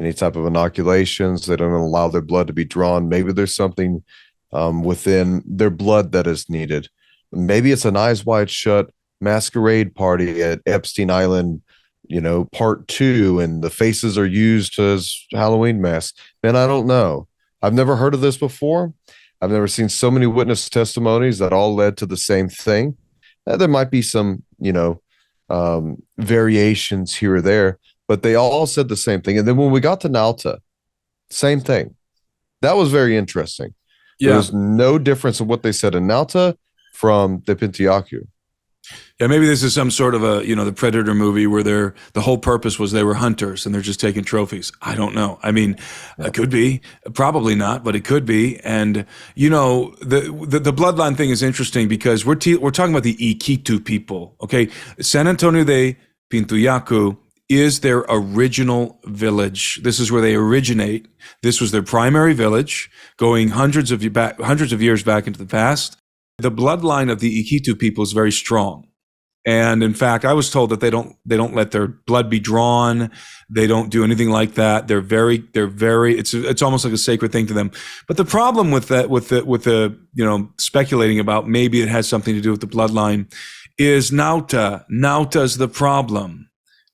any type of inoculations. They don't allow their blood to be drawn. Maybe there's something within their blood that is needed. Maybe it's an eyes wide shut masquerade party at Epstein Island, part 2, and the faces are used as Halloween masks. Man, I don't know. I've never heard of this before. I've never seen so many witness testimonies that all led to the same thing. There might be some, variations here or there, but they all said the same thing. And then when we got to Nauta, same thing. That was very interesting. Yeah. There was no difference in what they said in Nauta from the Pintiaku. Yeah, maybe this is some sort of the Predator movie where the whole purpose was they were hunters and they're just taking trophies. I don't know. I mean, It could be, probably not, but it could be. And the bloodline thing is interesting because we're talking about the Iquitu people. Okay, San Antonio de Pintuyacu is their original village. This is where they originate. This was their primary village, going hundreds of years back into the past. The bloodline of the Iquitu people is very strong. And in fact, I was told that they don't let their blood be drawn. They don't do anything like that. They're very, it's almost like a sacred thing to them. But the problem with that, with the speculating about maybe it has something to do with the bloodline is Nauta. Nauta's the problem.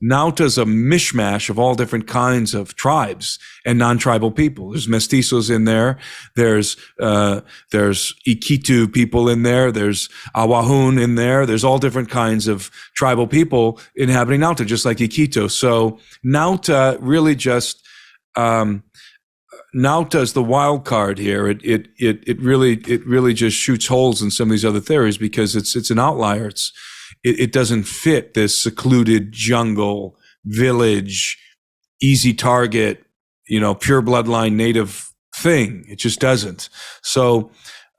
Nauta's a mishmash of all different kinds of tribes and non-tribal people. There's mestizos in there. There's Iquitu people in there. There's Awahun in there. There's all different kinds of tribal people inhabiting Nauta, just like Iquitu. So Nauta really just, Nauta's the wild card here. It really just shoots holes in some of these other theories because it's an outlier. It doesn't fit this secluded jungle, village, easy target, pure bloodline native thing. It just doesn't. So,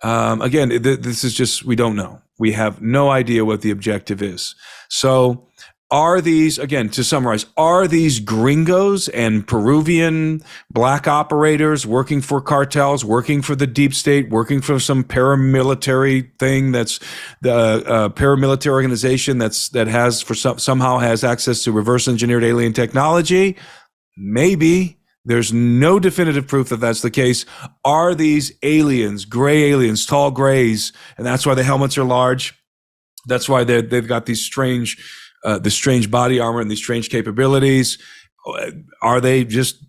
again, this is just, we don't know. We have no idea what the objective is. So are these, again, to summarize, are these gringos and Peruvian black operators working for cartels, working for the deep state, working for some paramilitary thing that's the paramilitary organization that has somehow has access to reverse engineered alien technology? Maybe. There's no definitive proof that that's the case. Are these aliens, gray aliens, tall grays, and that's why the helmets are large? That's why they've got these strange body armor and these strange capabilities. Are they just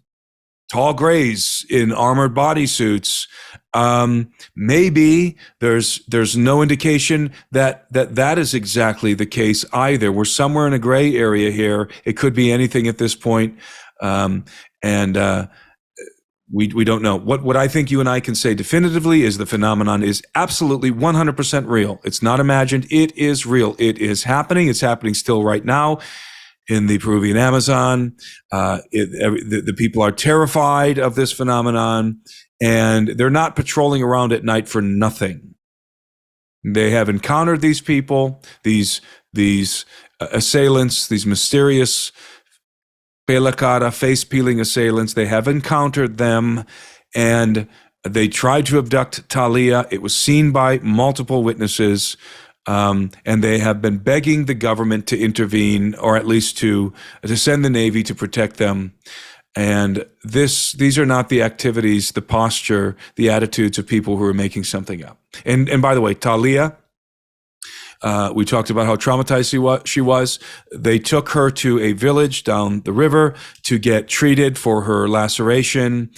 tall grays in armored bodysuits? Maybe there's no indication that is exactly the case either. We're somewhere in a gray area here. It could be anything at this point. We don't know. What I think you and I can say definitively is the phenomenon is absolutely 100% real. It's not imagined. It is real. It is happening. It's happening still right now in the Peruvian Amazon. The people are terrified of this phenomenon, and they're not patrolling around at night for nothing. They have encountered these people, these assailants, these mysterious pela face-peeling assailants. They have encountered them, and they tried to abduct Talia. It was seen by multiple witnesses, and they have been begging the government to intervene, or at least to send the Navy to protect them. And these are not the activities, the posture, the attitudes of people who are making something up. And by the way, Talia, we talked about how traumatized she was. They took her to a village down the river to get treated for her laceration,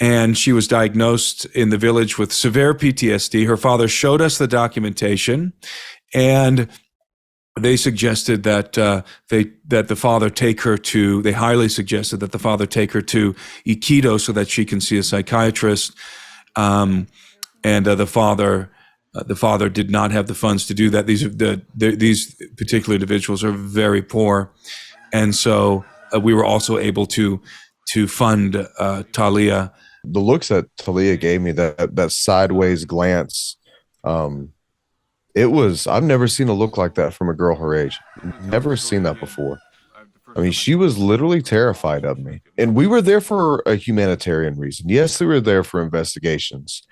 and she was diagnosed in the village with severe PTSD. Her father showed us the documentation, and they suggested that the father take her to. They highly suggested that the father take her to Iquitos so that she can see a psychiatrist. The father did not have the funds to do that. These particular individuals are very poor, and so we were also able to fund Talia. The looks that Talia gave me, that sideways glance, I've never seen a look like that from a girl her age. Never seen that before. I mean, she was literally terrified of me, and we were there for a humanitarian reason. Yes, we were there for investigations.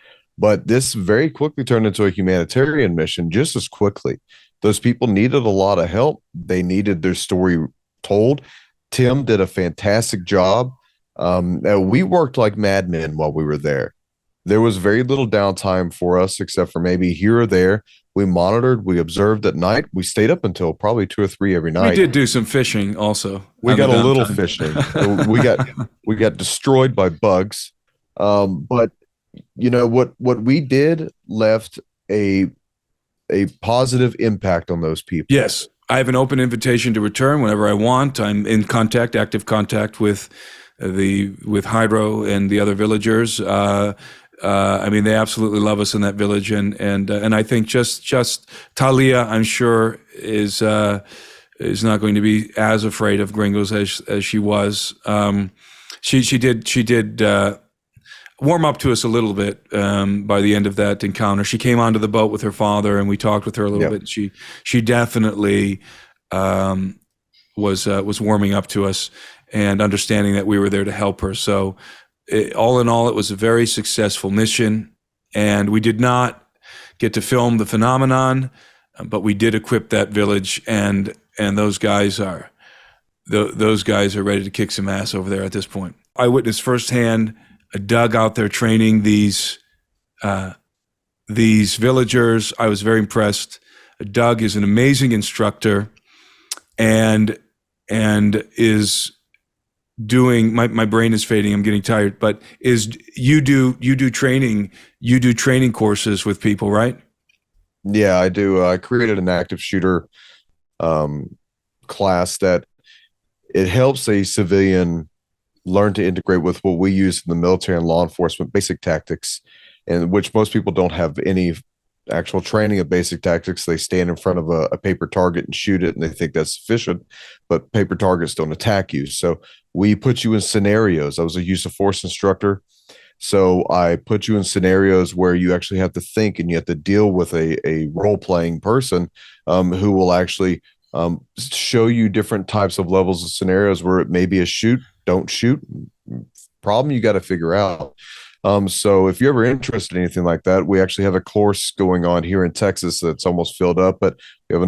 But this very quickly turned into a humanitarian mission just as quickly. Those people needed a lot of help. They needed their story told. Tim did a fantastic job. We worked like madmen while we were there. There was very little downtime for us except for maybe here or there. We monitored, we observed at night. We stayed up until probably 2 or 3 every night. We did do some fishing also. We got a little fishing. we got destroyed by bugs. But you know what we did left a positive impact on those people. Yes, I have an open invitation to return whenever I want. I'm in active contact with Hydro and the other villagers. I mean, they absolutely love us in that village, and I think just Talia, I'm sure, is not going to be as afraid of gringos as she was. She did warm up to us a little bit by the end of that encounter. She came onto the boat with her father, and we talked with her a little bit. She definitely was warming up to us and understanding that we were there to help her. So all in all, it was a very successful mission, and we did not get to film the phenomenon, but we did equip that village, and those guys are ready to kick some ass over there at this point. I witnessed firsthand Doug out there training these villagers. I was very impressed. Doug is an amazing instructor, and is doing. My brain is fading. I'm getting tired. But you do training courses with people, right? Yeah, I do. I created an active shooter class that it helps a civilian learn to integrate with what we use in the military and law enforcement, basic tactics, and which most people don't have any actual training of basic tactics. They stand in front of a paper target and shoot it, and they think that's sufficient, but paper targets don't attack you. So we put you in scenarios. I was a use of force instructor, so I put you in scenarios where you actually have to think and you have to deal with a role-playing person who will actually show you different types of levels of scenarios where it may be a shoot, don't shoot problem you got to figure out. So if you're ever interested in anything like that, we actually have a course going on here in Texas that's almost filled up, but we have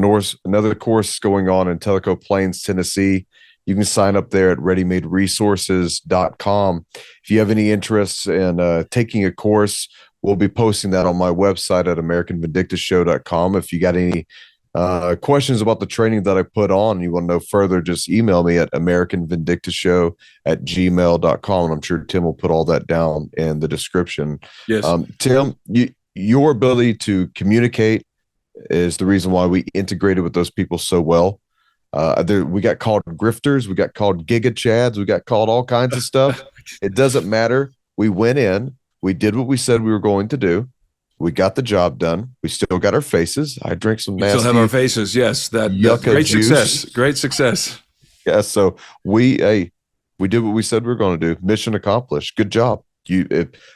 another course going on in Tellico Plains, Tennessee. You can sign up there at readymaderesources.com. If you have any interest in taking a course, we'll be posting that on my website at americanvindictusshow.com. If you got any questions about the training that I put on and you want to know further, just email me at americanvindictusshow@gmail.com. And I'm sure Tim will put all that down in the description. Yes. Tim, your ability to communicate is the reason why we integrated with those people so well. We got called grifters, we got called giga chads, we got called all kinds of stuff. It doesn't matter. We went in, we did what we said we were going to do. We got the job done. We still got our faces. I drank some nasty. Still have our faces. Yes, that's great juice. success. Great success. Yeah. So we did what we said we were going to do. Mission accomplished. Good job.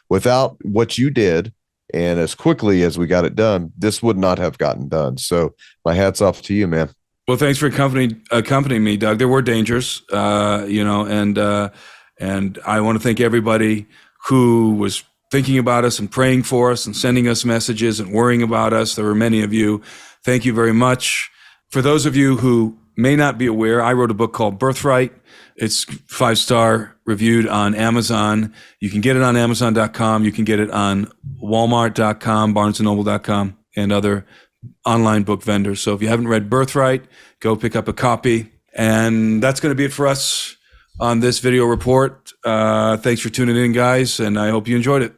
Without what you did, and as quickly as we got it done, this would not have gotten done. So my hat's off to you, man. Well, thanks for accompanying me, Doug. There were dangers, and I want to thank everybody who was thinking about us and praying for us and sending us messages and worrying about us. There were many of you. Thank you very much. For those of you who may not be aware, I wrote a book called Birthright. It's 5-star reviewed on Amazon. You can get it on Amazon.com. You can get it on Walmart.com, BarnesandNoble.com, and other online book vendors. So if you haven't read Birthright, go pick up a copy. And that's going to be it for us on this video report. Thanks for tuning in, guys, and I hope you enjoyed it.